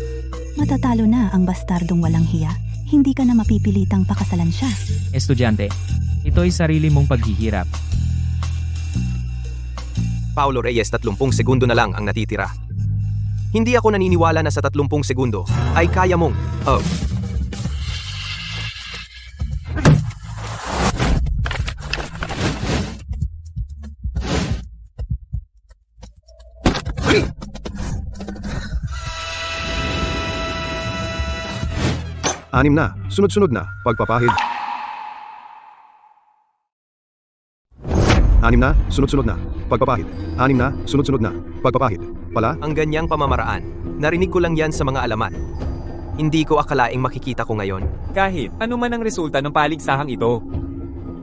matatalo na ang bastardong walang hiya. Hindi ka na mapipilitang pakasalan siya. Estudyante, ito'y sarili mong paghihirap. Paulo Reyes, 30 segundo na lang ang natitira. Hindi ako naniniwala na sa 30 segundo ay kaya mong, Anim na, sunod-sunod na, pagpapahid. 6 na, sunod-sunod na, pagpapahid. 6 na, sunod-sunod na, pagpapahid. Pala? ang ganyang pamamaraan. Narinig ko lang yan sa mga alamat. Hindi ko akalaing makikita ko ngayon. Kahit ano man ang resulta ng paligsahang ito.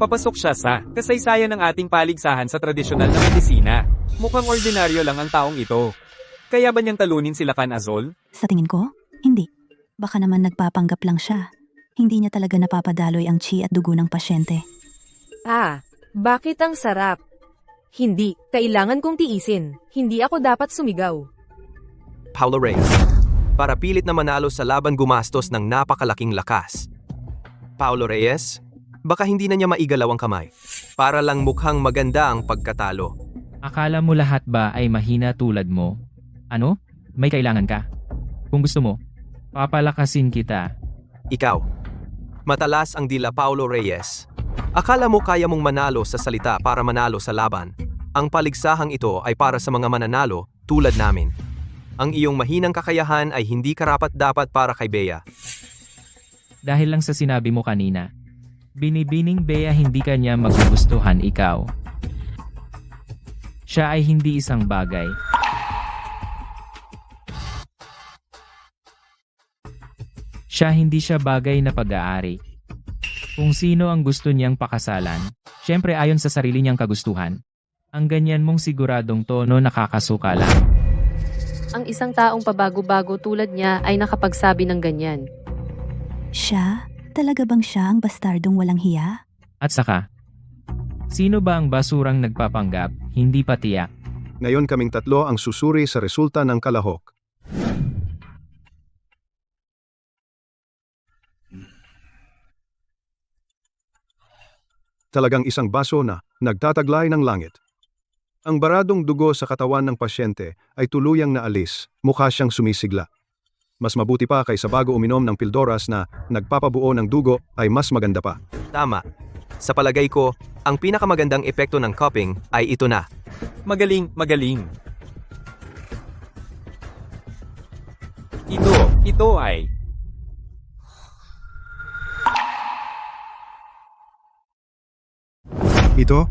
Papasok siya sa kasaysayan ng ating paligsahan sa tradisyonal na medisina. Mukhang ordinaryo lang ang taong ito. Kaya ba niyang talunin si Lakan Azul? Sa tingin ko, hindi. Baka naman nagpapanggap lang siya. Hindi niya talaga napapadaloy ang chi at dugo ng pasyente. Bakit ang sarap? Hindi, kailangan kong tiisin. Hindi ako dapat sumigaw. Paulo Reyes, para pilit na manalo sa laban gumastos ng napakalaking lakas. Paulo Reyes, baka hindi na niya maigalaw ang kamay. Para lang mukhang maganda ang pagkatalo. Akala mo lahat ba ay mahina tulad mo? Ano? May kailangan ka? Kung gusto mo, papalakasin kita. Ikaw, matalas ang dila Paulo Reyes. Akala mo kaya mong manalo sa salita para manalo sa laban. Ang paligsahang ito ay para sa mga mananalo tulad namin. Ang iyong mahinang kakayahan ay hindi karapat-dapat para kay Bea. Dahil lang sa sinabi mo kanina. Binibining Bea hindi kanya magugustuhan ikaw. Siya ay hindi isang bagay. Hindi siya bagay na pag-aari. Kung sino ang gusto niyang pakasalan, syempre ayon sa sarili niyang kagustuhan. Ang ganyan mong siguradong tono nakakasuka lang. Ang isang taong pabago-bago tulad niya ay nakapagsabi ng ganyan. Siya? Talaga bang siya ang bastardong walang hiya? At saka, sino ba ang basurang nagpapanggap, hindi pa tiyak? Ngayon kaming tatlo ang susuri sa resulta ng kalahok. Talagang isang baso na nagtataglay ng langit. Ang baradong dugo sa katawan ng pasyente ay tuluyang naalis, mukha siyang sumisigla. Mas mabuti pa kaysa bago uminom ng pildoras na nagpapabuo ng dugo ay mas maganda pa. Tama. Sa palagay ko, ang pinakamagandang epekto ng cupping ay ito na. Magaling, magaling. Ito ay...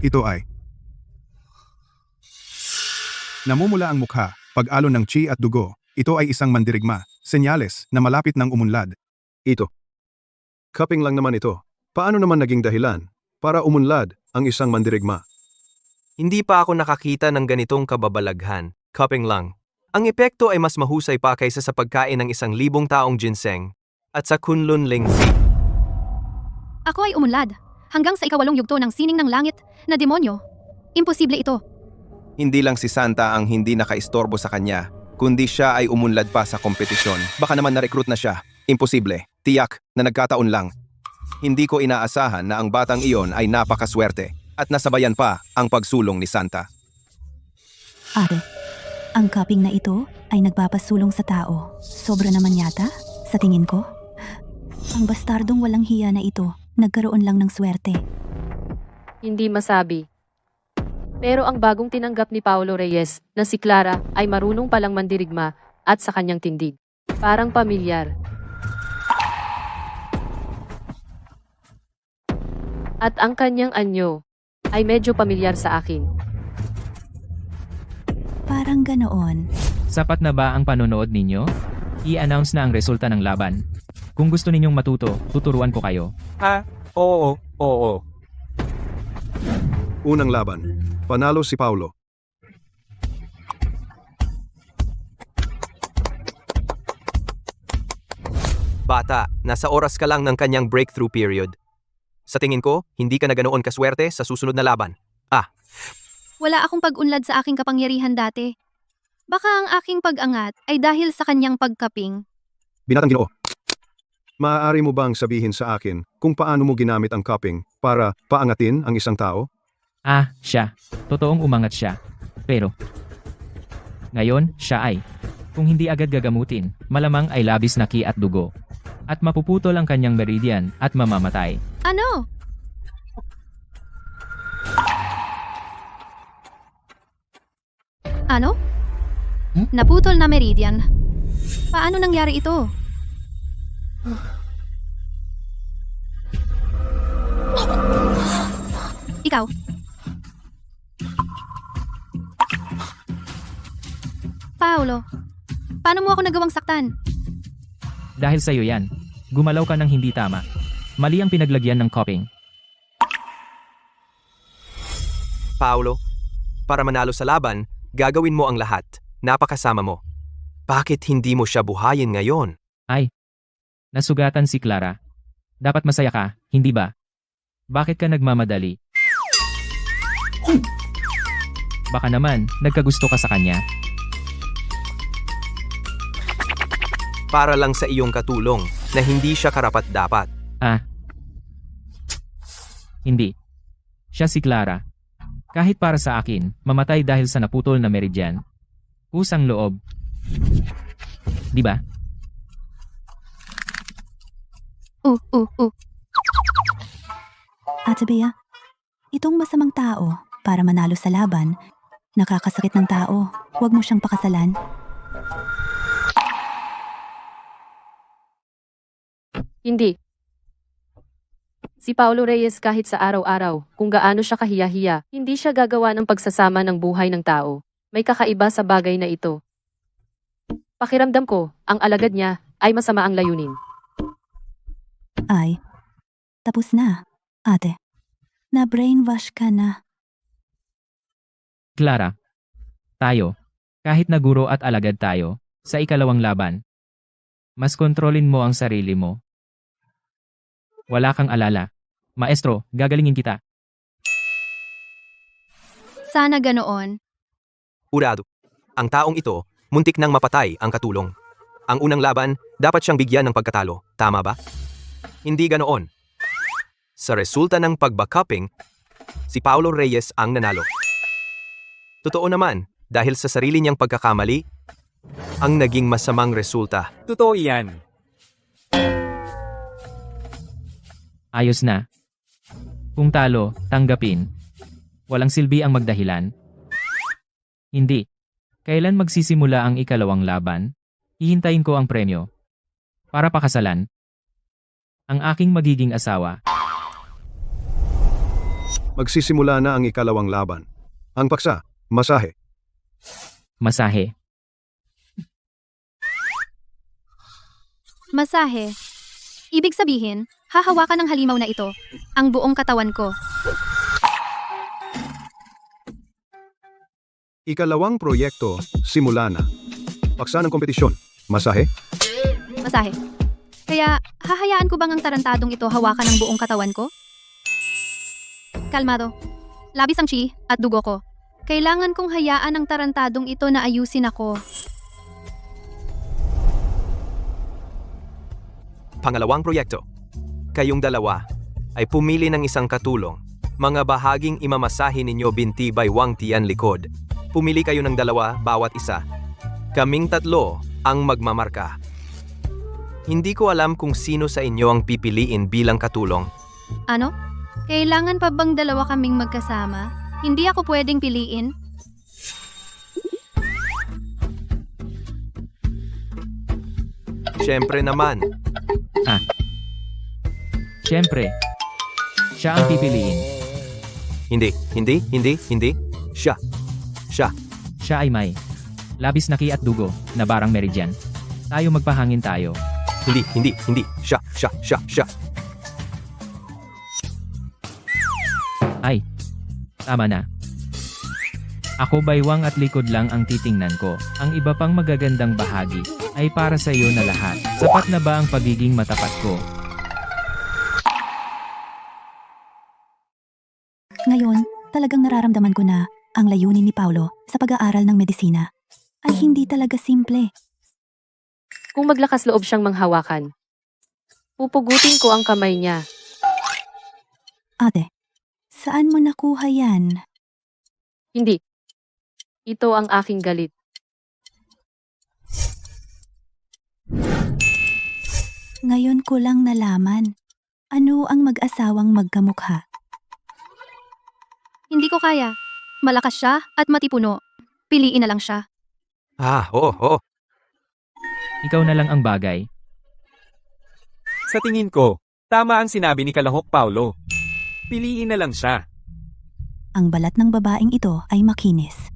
Ito ay. Namumula ang mukha, pag-alon ng chi at dugo. Ito ay isang mandirigma, senyales na malapit ng umunlad. Ito. Cupping lang naman ito. Paano naman naging dahilan para umunlad ang isang mandirigma? Hindi pa ako nakakita ng ganitong kababalaghan. Cupping lang. Ang epekto ay mas mahusay pa kaysa sa pagkain ng 1,000 taong ginseng at sa Kunlun Lingzi. Ako ay umunlad. Hanggang sa 8 yugto ng sining ng langit na demonyo. Imposible ito. Hindi lang si Santa ang hindi nakaistorbo sa kanya, kundi siya ay umunlad pa sa kompetisyon. Baka naman na-recruit na siya. Imposible. Tiyak na nagkataon lang. Hindi ko inaasahan na ang batang iyon ay napakaswerte at nasabayan pa ang pagsulong ni Santa. Ate, ang cupping na ito ay nagpapasulong sa tao. Sobra naman yata, sa tingin ko. Ang bastardong walang hiya na ito, nagkaroon lang ng swerte. Hindi masabi. Pero ang bagong tinanggap ni Paolo Reyes na si Clara ay marunong palang mandirigma at sa kanyang tindig. Parang pamilyar. At ang kanyang anyo ay medyo pamilyar sa akin. Parang ganoon. Sapat na ba ang panonood ninyo? I-announce na ang resulta ng laban. Kung gusto ninyong matuto, tuturuan ko kayo. Oo. Unang laban. Panalo si Paulo. Bata, nasa oras ka lang ng kanyang breakthrough period. Sa tingin ko, hindi ka na ganoon kaswerte sa susunod na laban. Wala akong pag-unlad sa aking kapangyarihan dati. Baka ang aking pag-angat ay dahil sa kanyang pagkaping. Binatang Ginoo. Maaari mo bang sabihin sa akin kung paano mo ginamit ang cupping para paangatin ang isang tao? Siya. Totoong umangat siya. Pero, ngayon, siya ay, kung hindi agad gagamutin, malamang ay labis na ki at dugo. At mapuputol ang kanyang meridian at mamamatay. Ano? Ano? Naputol na meridian. Paano nangyari ito? Ikaw. Paolo, paano mo ako nagawang saktan? Dahil sa'yo yan, gumalaw ka ng hindi tama. Mali ang pinaglagyan ng cupping. Paolo, para manalo sa laban, gagawin mo ang lahat. Napakasama mo. Bakit hindi mo siya buhayin ngayon? Nasugatan si Clara. Dapat masaya ka, hindi ba? Bakit ka nagmamadali? Baka naman, nagkagusto ka sa kanya. Para lang sa iyong katulong na hindi siya karapat-dapat. Hindi. Siya si Clara. Kahit para sa akin, mamatay dahil sa naputol na meridian. Kusang loob. Di ba? Ate Bea, itong masamang tao, para manalo sa laban, nakakasakit ng tao, huwag mo siyang pakasalan. Hindi. Si Paolo Reyes kahit sa araw-araw, kung gaano siya kahiya-hiya, hindi siya gagawa ng pagsasama ng buhay ng tao. May kakaiba sa bagay na ito. Pakiramdam ko, ang alagad niya ay masama ang layunin. Ay, tapos na, ate. Na-brainwash ka na. Clara. Tayo. Kahit na guro at alagad tayo, sa ikalawang laban. Mas kontrolin mo ang sarili mo. Wala kang alala. Maestro, gagalingin kita. Sana ganoon. Urado. Ang taong ito, muntik nang mapatay ang katulong. Ang unang laban, dapat siyang bigyan ng pagkatalo. Tama ba? Hindi ganoon. Sa resulta ng pagbacupping, si Paolo Reyes ang nanalo. Totoo naman, dahil sa sarili niyang pagkakamali, ang naging masamang resulta. Totoo iyan. Ayos na. Kung talo, tanggapin. Walang silbi ang magdahilan. Hindi. Kailan magsisimula ang ikalawang laban? Hihintayin ko ang premyo. Para pakasalan. Ang aking magiging asawa. Magsisimula na ang ikalawang laban. Ang paksa, masahe. Masahe. Masahe. Ibig sabihin, hahawakan ng halimaw na ito, ang buong katawan ko. Ikalawang proyekto, simula na. Paksa ng kompetisyon, masahe. Masahe. Kaya, hahayaan ko bang ang tarantadong ito hawakan ng buong katawan ko? Kalmado. Labis ang chi at dugo ko. Kailangan kong hayaan ang tarantadong ito na ayusin ako. Pangalawang proyekto. Kayong dalawa ay pumili ng isang katulong. Mga bahaging imamasahin ninyo binti baywang tiyan likod. Pumili kayo ng dalawa bawat isa. Kaming tatlo ang magmamarka. Hindi ko alam kung sino sa inyo ang pipiliin bilang katulong. Ano? Kailangan pa bang dalawa kaming magkasama? Hindi ako pwedeng piliin? Siyempre naman. Siyempre, siya ang pipiliin. Hindi. Siya. Siya ay may labis na ki at dugo na barang Meridian. Tayo magpahangin tayo. Hindi. Siya. Ay, tama na. Ako baywang at likod lang ang titingnan ko. Ang iba pang magagandang bahagi ay para sa iyo na lahat. Sapat na ba ang pagiging matapat ko? Ngayon, talagang nararamdaman ko na ang layunin ni Paulo sa pag-aaral ng medisina ay hindi talaga simple. Kung maglakas loob siyang manghawakan, pupugutin ko ang kamay niya. Ate, saan mo nakuha yan? Hindi. Ito ang aking galit. Ngayon ko lang nalaman. Ano ang mag-asawang magkamukha? Hindi ko kaya. Malakas siya at matipuno. Piliin na lang siya. Oo. Ikaw na lang ang bagay. Sa tingin ko, tama ang sinabi ni Kalahok Paulo. Piliin na lang siya. Ang balat ng babaeng ito ay makinis.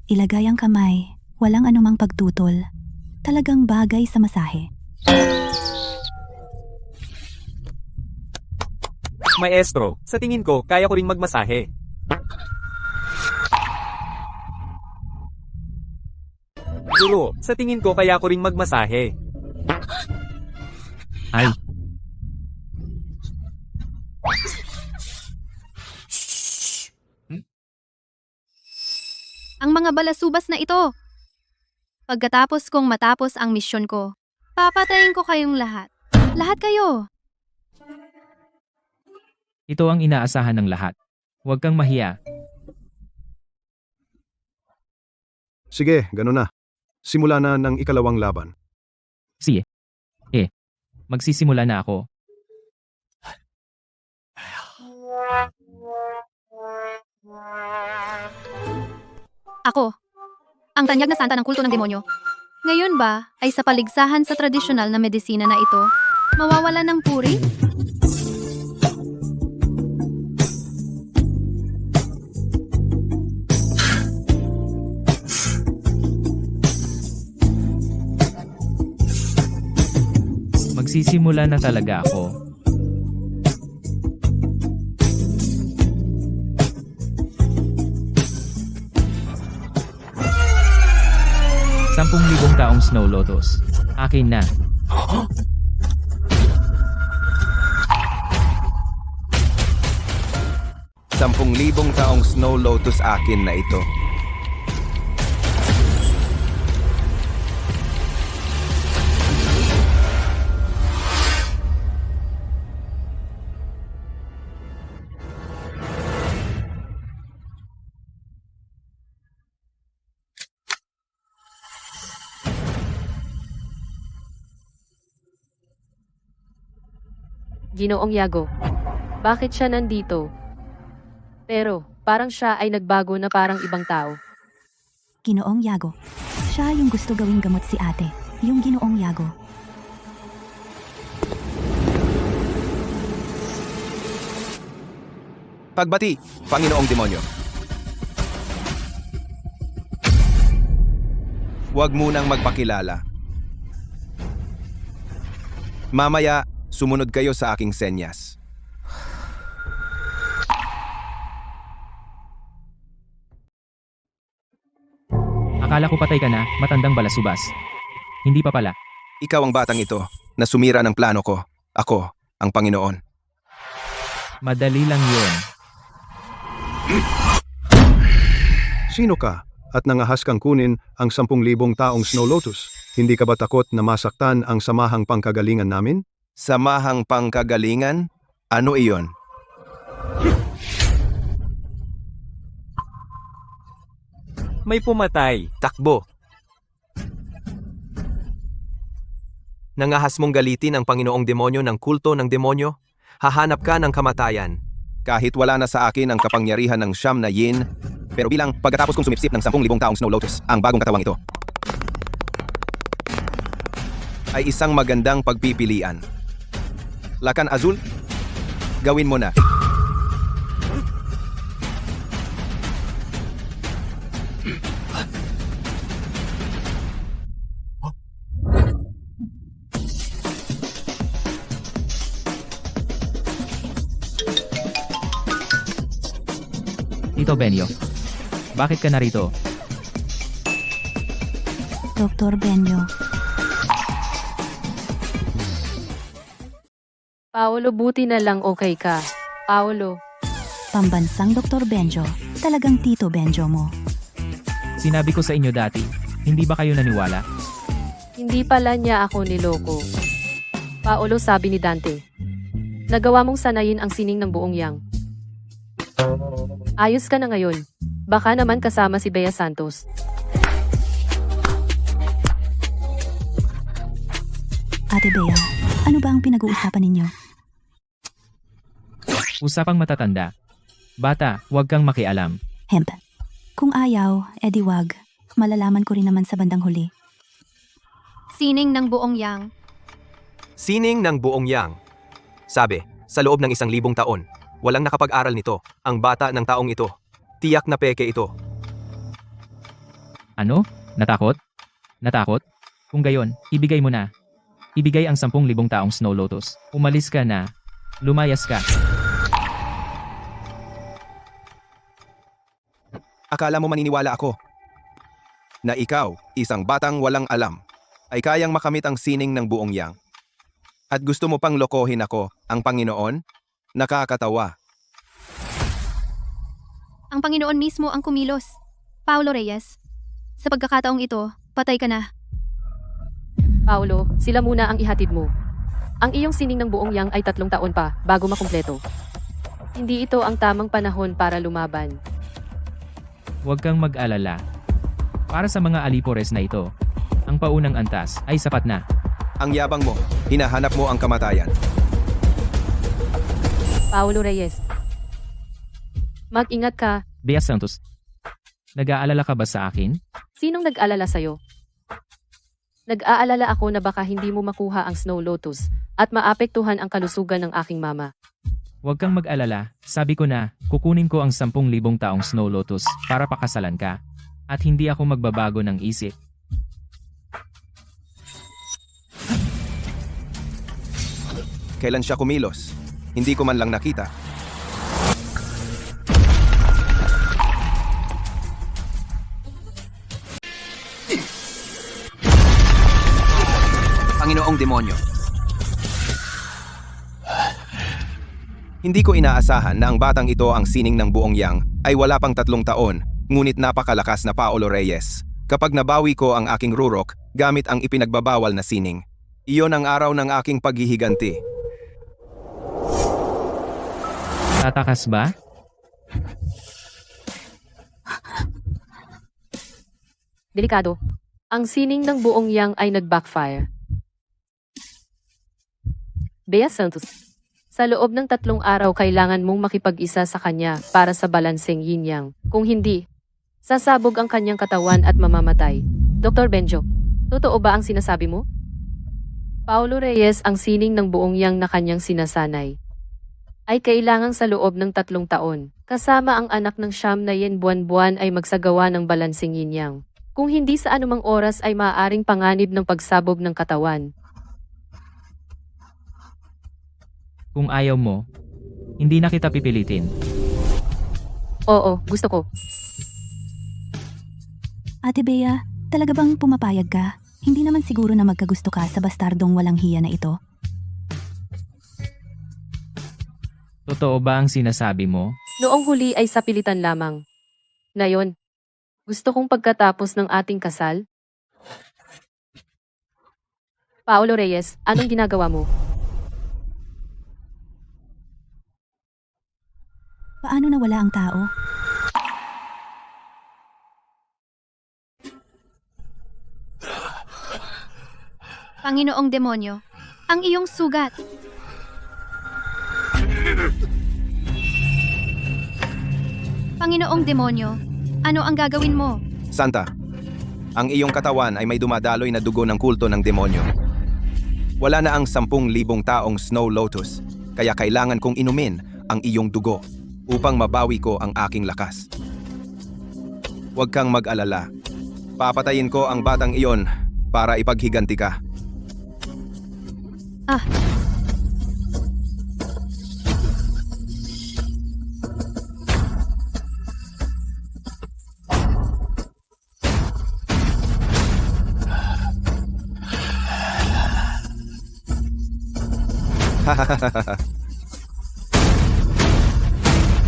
Ilagay ang kamay, walang anumang pagtutol. Talagang bagay sa masahe. Maestro, sa tingin ko, kaya ko ring magmasahe. Guro, sa tingin ko kaya ko ring magmasahe. Ay, Ang mga balasubas na ito. Pagkatapos kong matapos ang misyon ko, papatayin ko kayong lahat. Lahat kayo. ito ang inaasahan ng lahat. Huwag kang mahiya. Sige, ganun na. Simula na ng ikalawang laban. Sige. Magsisimula na ako. Ako, ang tanyag na santa ng kulto ng demonyo. Ngayon ba ay sa paligsahan sa tradisyonal na medisina na ito, mawawala ng puri? Magsisimula na talaga ako. ₱10,000 taong Snow Lotus. Akin na. ₱10,000 taong Snow Lotus akin na ito. Ginoong Yago. Bakit siya nandito? Pero, parang siya ay nagbago na parang ibang tao. Ginoong Yago. Siya yung gusto gawing gamot si ate. Yung Ginoong Yago. Pagbati, Panginoong Demonyo. Huwag munang magpakilala. Mamaya, sumunod kayo sa aking senyas. Akala ko patay ka na, matandang balasubas. Hindi pa pala. Ikaw ang batang ito na sumira ng plano ko. Ako, ang Panginoon. Madali lang yun. Sino ka? At nangahas kang kunin ang 10,000 taong Snow Lotus. Hindi ka ba takot na masaktan ang samahang pangkagalingan namin? Samahang pangkagalingan? Ano iyon? May pumatay. Takbo! Nangahas mong galitin ang Panginoong Demonyo ng kulto ng demonyo? Hahanap ka ng kamatayan. Kahit wala na sa akin ang kapangyarihan ng siyam na yin, pero bilang pagkatapos kong sumipsip ng 10,000 taong Snow Lotus, ang bagong katawang ito ay isang magandang pagpipilian. Lakan Azul, gawin mo na. Tito Benyo. Bakit ka narito? Dr. Benyo, Paolo, buti na lang okay ka. Paolo, pambansang Dr. Benjo, talagang Tito Benjo mo. Sinabi ko sa inyo dati, hindi ba kayo naniwala? hindi pala niya ako niloko. Paolo, sabi ni Dante. Nagawa mong sanayin ang sining ng buong yang. Ayos ka na ngayon. Baka naman kasama si Bea Santos. Ate Bea, ano ba ang pinag-uusapan ninyo? Usapang matatanda. Bata, huwag kang makialam. Hemp, kung ayaw, edi wag. Malalaman ko rin naman sa bandang huli. Sining ng buong yang. Sining ng buong yang. Sabi, sa loob ng 1,000 taon, walang nakapag-aral nito, ang bata ng taong ito. Tiyak na peke ito. Ano? Natakot? Natakot? Kung gayon, ibigay mo na. Ibigay ang 10,000 taong Snow Lotus. Umalis ka na. Lumayas ka. Akala mo maniniwala ako na ikaw, isang batang walang alam, ay kayang makamit ang sining ng buong yang. At gusto mo pang lokohin ako, ang Panginoon? Nakakatawa. Ang Panginoon mismo ang kumilos. Paulo Reyes. Sa pagkakataong ito, patay ka na. Paolo, sila muna ang ihatid mo. Ang iyong sining ng buong yang ay 3 taon pa bago makumpleto. Hindi ito ang tamang panahon para lumaban. Huwag kang mag-alala. Para sa mga alipores na ito, ang paunang antas ay sapat na. Ang yabang mo, hinahanap mo ang kamatayan. Paolo Reyes. Mag-ingat ka. Bea Santos, nag-aalala ka ba sa akin? Sinong nag-alala sa'yo? Nag-aalala ako na baka hindi mo makuha ang Snow Lotus at maapektuhan ang kalusugan ng aking mama. Huwag kang mag-alala, sabi ko na, kukunin ko ang 10,000 taong Snow Lotus para pakasalan ka. At hindi ako magbabago ng isip. Kailan siya kumilos? Hindi ko man lang nakita. Panginoong Demonyo. Hindi ko inaasahan na ang batang ito ang sining ng buong yang ay wala pang 3 taon, ngunit napakalakas na Paolo Reyes. Kapag nabawi ko ang aking rurok gamit ang ipinagbabawal na sining. Iyon ang araw ng aking paghihiganti. Tatakas ba? Delikado. Ang sining ng buong yang ay nag-backfire. Bea Santos. Sa loob ng 3 araw kailangan mong makipag-isa sa kanya para sa balanseng yin-yang. Kung hindi, sasabog ang kanyang katawan at mamamatay. Dr. Benjo, totoo ba ang sinasabi mo? Paulo Reyes, ang sining ng buong yang na kanyang sinasanay ay kailangan sa loob ng 3 taon. Kasama ang anak ng siyam na yen buwan-buwan ay magsagawa ng balanseng yin-yang. Kung hindi sa anumang oras ay maaaring panganib ng pagsabog ng katawan. Kung ayaw mo, hindi na kita pipilitin. Oo, gusto ko. Ate Bea, talaga bang pumapayag ka? Hindi naman siguro na magkagusto ka sa bastardong walang hiya na ito? Totoo ba ang sinasabi mo? Noong huli ay sapilitan lamang. Ngayon, Gusto kong pagkatapos ng ating kasal? Paolo Reyes, anong ginagawa mo? Paano nawala ang tao? Panginoong demonyo, ang iyong sugat. Panginoong demonyo, ano ang gagawin mo? Santa, ang iyong katawan ay may dumadaloy na dugo ng kulto ng demonyo. Wala na ang 10,000 taong Snow Lotus, kaya kailangan kong inumin ang iyong dugo upang mabawi ko ang aking lakas. Huwag kang mag-alala. Papatayin ko ang batang iyon para ipaghiganti ka. Ah,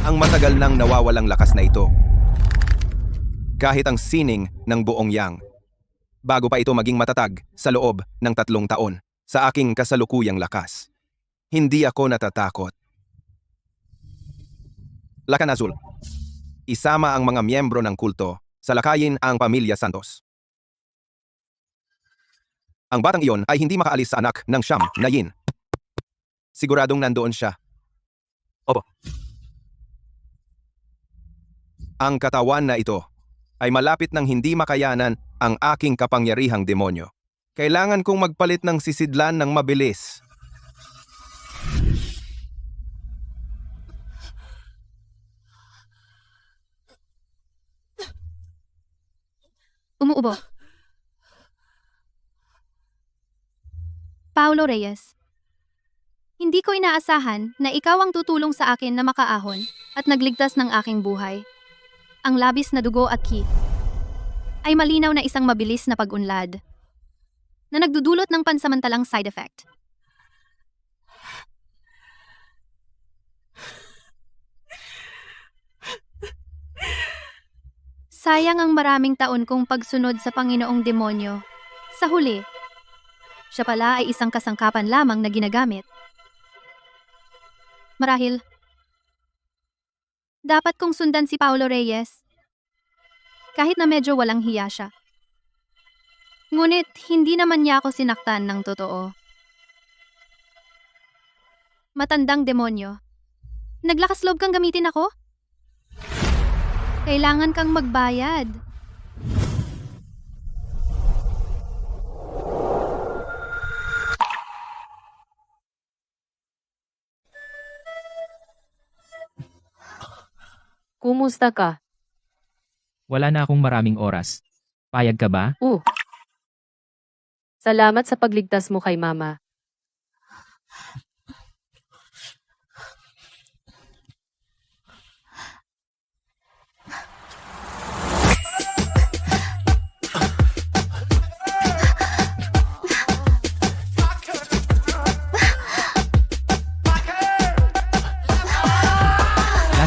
Ang matagal nang nawawalang lakas na ito. Kahit ang sining ng buong yang. Bago pa ito maging matatag sa loob ng 3 taon sa aking kasalukuyang lakas. Hindi ako natatakot. Lakan Azul. Isama ang mga miyembro ng kulto sa lakayin ang pamilya Santos. Ang batang iyon ay hindi makaalis sa anak ng Siyam na Yin. Siguradong nandoon siya. Opo. Ang katawan na ito ay malapit ng hindi makayanan ang aking kapangyarihang demonyo. Kailangan kong magpalit ng sisidlan ng mabilis. umuubo. Paolo Reyes, hindi ko inaasahan na ikaw ang tutulong sa akin na makaahon at nagligtas ng aking buhay. Ang labis na dugo at ki ay malinaw na isang mabilis na pag-unlad na nagdudulot ng pansamantalang side effect. Sayang ang maraming taon kong pagsunod sa Panginoong demonyo. Sa huli, siya pala ay isang kasangkapan lamang na ginagamit. Marahil, dapat kong sundan si Paolo Reyes. Kahit na medyo walang hiya siya. Ngunit, hindi naman niya ako sinaktan ng totoo. Matandang demonyo. Naglakas loob kang gamitin ako? Kailangan kang magbayad. Kumusta ka? Wala na akong maraming oras. Payag ka ba? Salamat sa pagligtas mo kay Mama.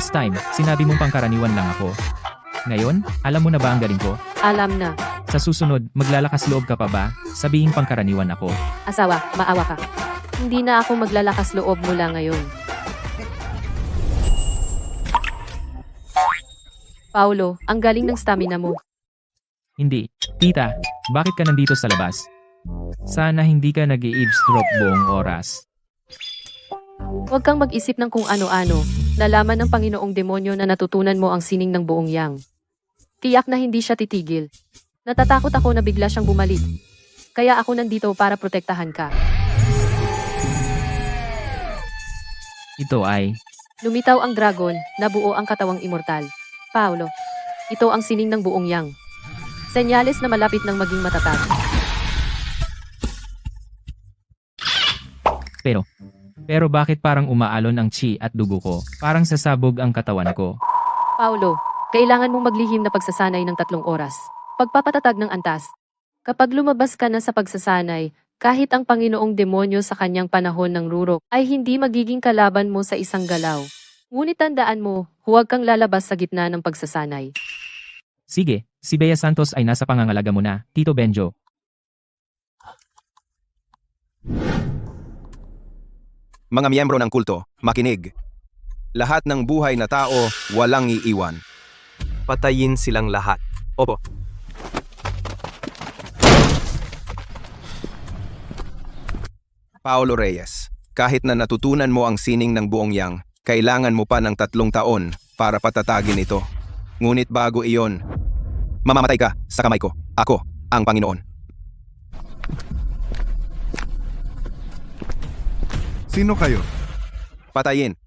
Last time, sinabi mong pangkaraniwan lang ako. Ngayon, alam mo na ba ang galing ko? Alam na. Sa susunod, maglalakas loob ka pa ba? Sabihin pangkaraniwan ako. Asawa, maawa ka. Hindi na ako maglalakas loob mula ngayon. Paulo, ang galing ng stamina mo. Hindi. Tita, bakit ka nandito sa labas? Sana hindi ka nag-eavesdrop buong oras. Huwag kang mag-isip ng kung ano-ano. Nalaman ng Panginoong demonyo na natutunan mo ang sining ng buong yang. Tiyak na hindi siya titigil. Natatakot ako na bigla siyang bumalik. Kaya ako nandito para protektahan ka. Ito ay, Lumitaw ang dragon, nabuo ang katawang immortal. Paulo, ito ang sining ng buong yang. Senyales na malapit ng maging matatag. pero bakit parang umaalon ang chi at dugo ko? Parang sasabog ang katawan ko. Paulo, kailangan mong maglihim na pagsasanay ng 3 oras. Pagpapatatag ng antas. Kapag lumabas ka na sa pagsasanay, kahit ang Panginoong demonyo sa kanyang panahon ng rurok ay hindi magiging kalaban mo sa isang galaw. Ngunit tandaan mo, huwag kang lalabas sa gitna ng pagsasanay. Sige, si Bea Santos ay nasa pangangalaga mo na, Tito Benjo. Mga miyembro ng kulto, makinig. Lahat ng buhay na tao, walang iiwan. Patayin silang lahat. Opo. Paolo Reyes, kahit na natutunan mo ang sining ng buong yang, kailangan mo pa ng 3 taon para patatagin ito. Ngunit bago iyon, mamamatay ka sa kamay ko. Ako, ang Panginoon. Sino kayo? Patayin.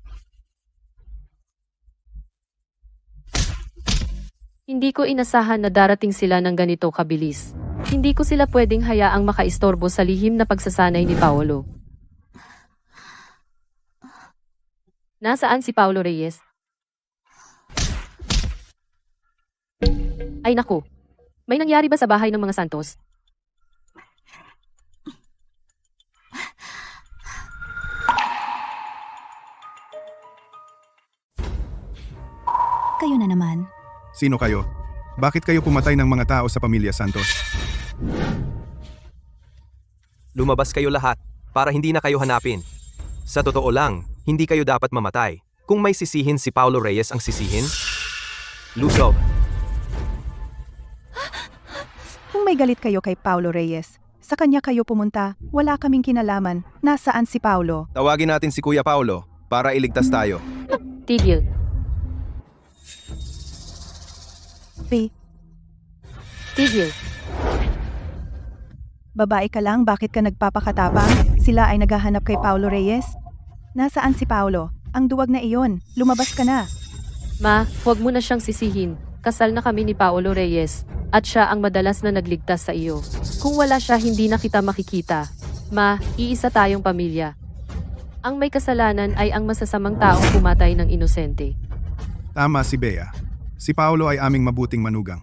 Hindi ko inasahan na darating sila ng ganito kabilis. Hindi ko sila pwedeng hayaang makaistorbo sa lihim na pagsasanay ni Paolo. Nasaan si Paolo Reyes? Ay naku, may nangyari ba sa bahay ng mga Santos? Kayo na naman. Sino kayo? Bakit kayo pumatay ng mga tao sa pamilya Santos? Lumabas kayo lahat para hindi na kayo hanapin. Sa totoo lang, hindi kayo dapat mamatay. Kung may sisihin si Paolo Reyes ang sisihin, lusob. Kung may galit kayo kay Paolo Reyes, sa kanya kayo pumunta, wala kaming kinalaman. Nasaan si Paolo? Tawagin natin si Kuya Paolo para iligtas tayo. Tigil. Faye, Tigil. babae ka lang, bakit ka nagpapakatapang? Sila ay naghahanap kay Paolo Reyes? Nasaan si Paolo? Ang duwag na iyon, lumabas ka na. Ma, huwag mo na siyang sisihin. Kasal na kami ni Paolo Reyes, at siya ang madalas na nagligtas sa iyo. Kung wala siya, hindi na kita makikita. Ma, iisa tayong pamilya. Ang may kasalanan ay ang masasamang taong pumatay ng inosente. Tama si Bea. Si Paolo ay aming mabuting manugang.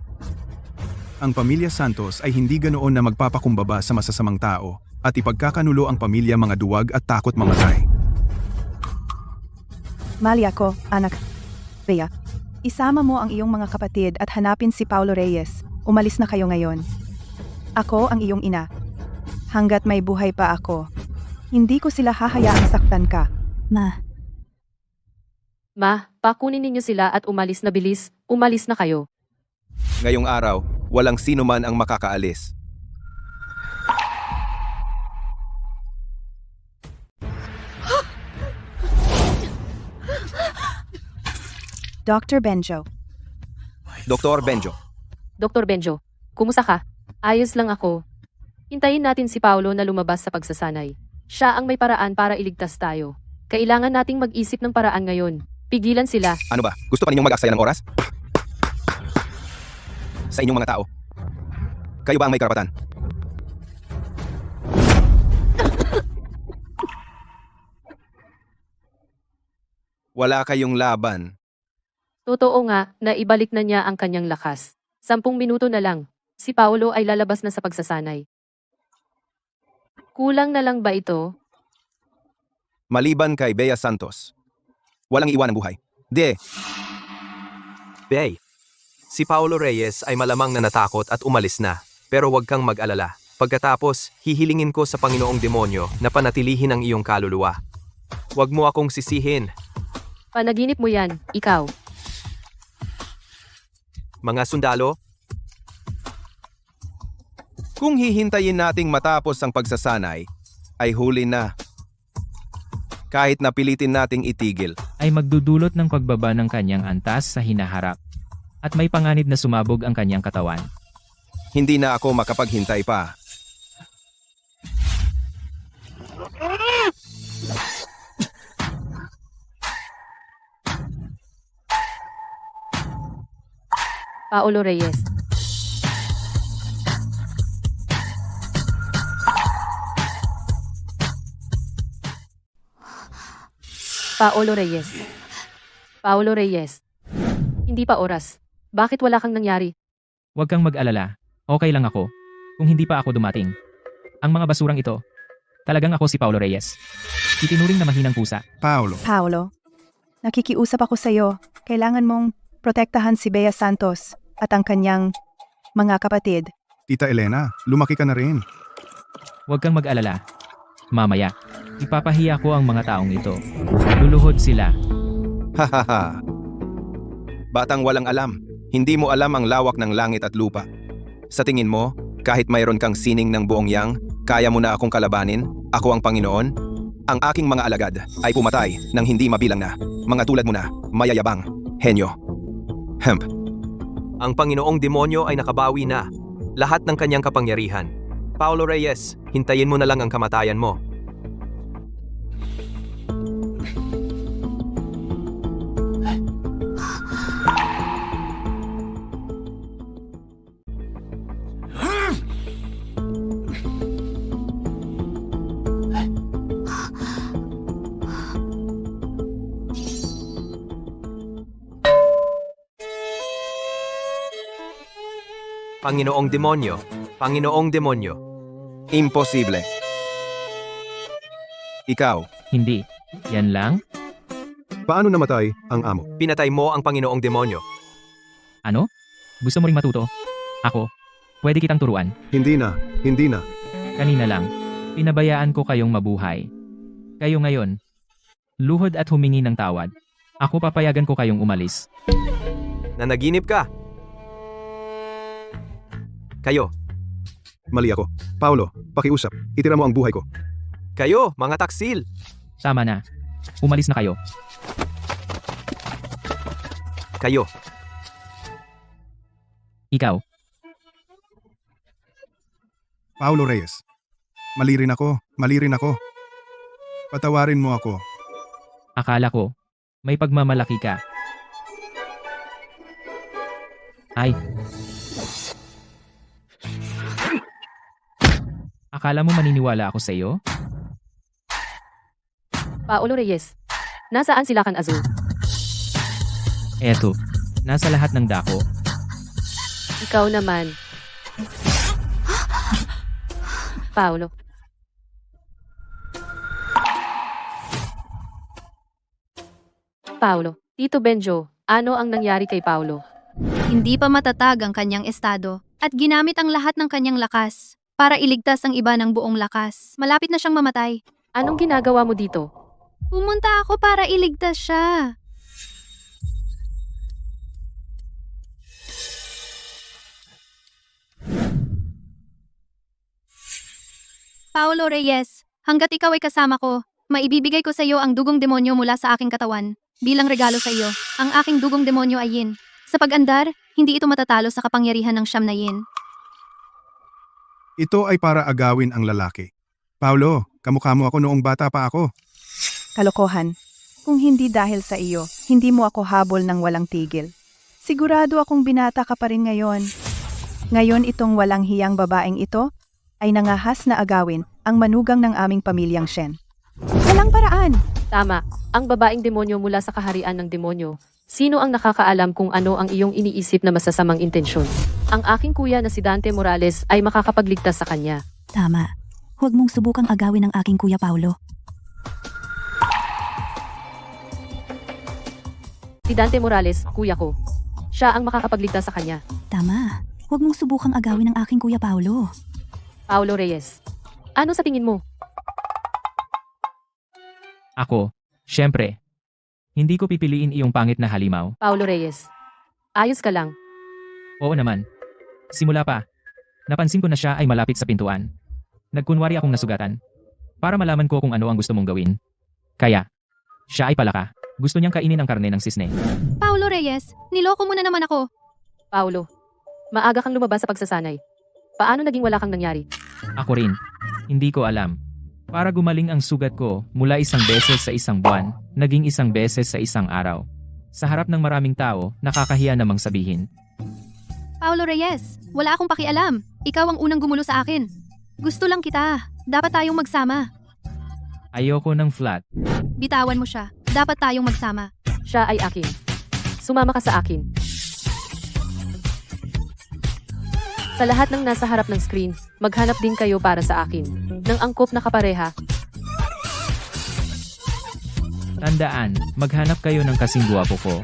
Ang pamilya Santos ay hindi ganoon na magpapakumbaba sa masasamang tao at ipagkakanulo ang pamilya mga duwag at takot mamatay. Mali ako, anak. Bea, isama mo ang iyong mga kapatid at hanapin si Paolo Reyes. Umalis na kayo ngayon. Ako ang iyong ina. Hanggat may buhay pa ako, hindi ko sila hahayaang saktan ka. Ma, Ma, pakunin ninyo sila at umalis na bilis. Umalis na kayo. Ngayong araw, walang sino man ang makakaalis. Dr. Benjo, Dr. Benjo, Dr. Benjo, kumusta ka? Ayos lang ako. Hintayin natin si Paolo na lumabas sa pagsasanay. Siya ang may paraan para iligtas tayo. Kailangan nating mag-isip ng paraan ngayon. Pigilan sila. ano ba? Gusto pa ninyong mag-aksaya ng oras? Sa inyong mga tao. Kayo ba ang may karapatan? Wala kayong laban. Totoo nga na ibalik na niya ang kanyang lakas. 10 minuto na lang. Si Paolo ay lalabas na sa pagsasanay. Kulang na lang ba ito? Maliban kay Bea Santos. Walang iwan ng buhay. Bey, si Paolo Reyes ay malamang na natakot at umalis na. Pero huwag kang mag-alala. Pagkatapos, hihilingin ko sa Panginoong Demonyo na panatilihin ang iyong kaluluwa. Huwag mo akong sisihin. Panaginip mo yan, ikaw. Mga sundalo, Kung hihintayin nating matapos ang pagsasanay, ay huli na. Kahit napilitin nating itigil. Ay magdudulot ng pagbaba ng kanyang antas sa hinaharap. At may panganib na sumabog ang kanyang katawan. Hindi na ako makapaghintay pa. Paolo Reyes. Paolo Reyes. Paolo Reyes. Hindi pa oras. Bakit wala kang nangyari? Huwag kang mag-alala. Okay lang ako. Kung hindi pa ako dumating. Ang mga basurang ito. Talagang ako si Paolo Reyes. Itinuring na mahinang pusa. Paolo, Paolo, nakikiusap ako sa iyo. Kailangan mong protektahan si Bea Santos. at ang kanyang mga kapatid. Tita Elena, lumaki ka na rin. Huwag kang mag-alala. Mamaya, ipapahiya ko ang mga taong ito. Luluhod sila. Hahaha. Batang walang alam, hindi mo alam ang lawak ng langit at lupa. Sa tingin mo, kahit mayroon kang sining ng buong yang, kaya mo na akong kalabanin? Ako ang Panginoon? Ang aking mga alagad ay pumatay nang hindi mabilang na. Mga tulad mo na, mayayabang, henyo. Hemp. Ang Panginoong demonyo ay nakabawi na. Lahat ng kanyang kapangyarihan. Paulo Reyes, hintayin mo na lang ang kamatayan mo. Panginoong demonyo, Panginoong demonyo. Imposible. Ikaw, Hindi. Yan lang? Paano namatay ang amo? Pinatay mo ang Panginoong demonyo. Ano? Gusto mo ring matuto? Ako? Pwede kitang turuan. Hindi na, hindi na. Kanina lang. Pinabayaan ko kayong mabuhay. Kayo ngayon. Luhod at humingi ng tawad. Ako papayagan ko kayong umalis. Nanaginip ka. Kayo, Mali ako. Paulo, pakiusap. Itira mo ang buhay ko. kayo, mga taksil. Sama na. Umalis na kayo. Kayo, Ikaw. Paulo Reyes. Mali rin ako. Patawarin mo ako. Akala ko, may pagmamalaki ka. Ay. Akala mo maniniwala ako sa iyo? Paulo Reyes. Nasaan si Lakan Azul? Eto, nasa lahat ng dako. Ikaw naman. Paulo. Paulo. Tito Benjo, ano ang nangyari kay Paulo? Hindi pa matatag ang kanyang estado at ginamit ang lahat ng kanyang lakas para iligtas ang iba ng buong lakas. Malapit na siyang mamatay. Anong ginagawa mo dito? Pumunta ako para iligtas siya. Paulo Reyes, hanggat ikaw ay kasama ko, maibibigay ko sa iyo ang dugong demonyo mula sa aking katawan. Bilang regalo sa iyo, ang aking dugong demonyo ay yin. Sa pag-andar, hindi ito matatalo sa kapangyarihan ng siyam na yin. Ito ay para agawin ang lalaki. Paulo, kamukha mo ako noong bata pa ako. Kalokohan. Kung hindi dahil sa iyo, hindi mo ako habol ng walang tigil. Sigurado akong binata ka pa rin ngayon. Ngayon itong walang hiyang babaeng ito ay nangahas na agawin ang manugang ng aming pamilyang Shen. Walang paraan! Tama, ang babaeng demonyo mula sa kaharian ng demonyo. Sino ang nakakaalam kung ano ang iyong iniisip na masasamang intensyon? Ang aking kuya na si Dante Morales ay makakapagligtas sa kanya. Tama. Huwag mong subukang agawin ang aking kuya Paulo. Si Dante Morales, kuya ko. Siya ang makakapagligtas sa kanya. Tama. Huwag mong subukang agawin ang aking kuya Paulo. Paulo Reyes. Ano sa tingin mo? Ako, syempre. Hindi ko pipiliin iyong pangit na halimaw. Paulo Reyes. Ayos ka lang. Oo naman. Simula pa. Napansin ko na siya ay malapit sa pintuan. Nagkunwari akong nasugatan. Para malaman ko kung ano ang gusto mong gawin. Kaya, siya ay palaka. Gusto niyang kainin ang karne ng sisne. Paulo Reyes, niloko mo na naman ako. Paulo. Maaga kang lumabas sa pagsasanay. Paano naging wala kang nangyari? Ako rin. Hindi ko alam. Para gumaling ang sugat ko mula 1 beses sa 1 buwan, naging 1 beses sa 1 araw. Sa harap ng maraming tao, nakakahiya namang sabihin. Paulo Reyes, wala akong pakialam. Ikaw ang unang gumulo sa akin. Gusto lang kita. Dapat tayong magsama. Ayoko ng flat. Bitawan mo siya. Dapat tayong magsama. Siya ay akin. Sumama ka sa akin. Sa lahat ng nasa harap ng screen, maghanap din kayo para sa akin ng angkop na kapareha. Tandaan, maghanap kayo ng kasing guwapo ko.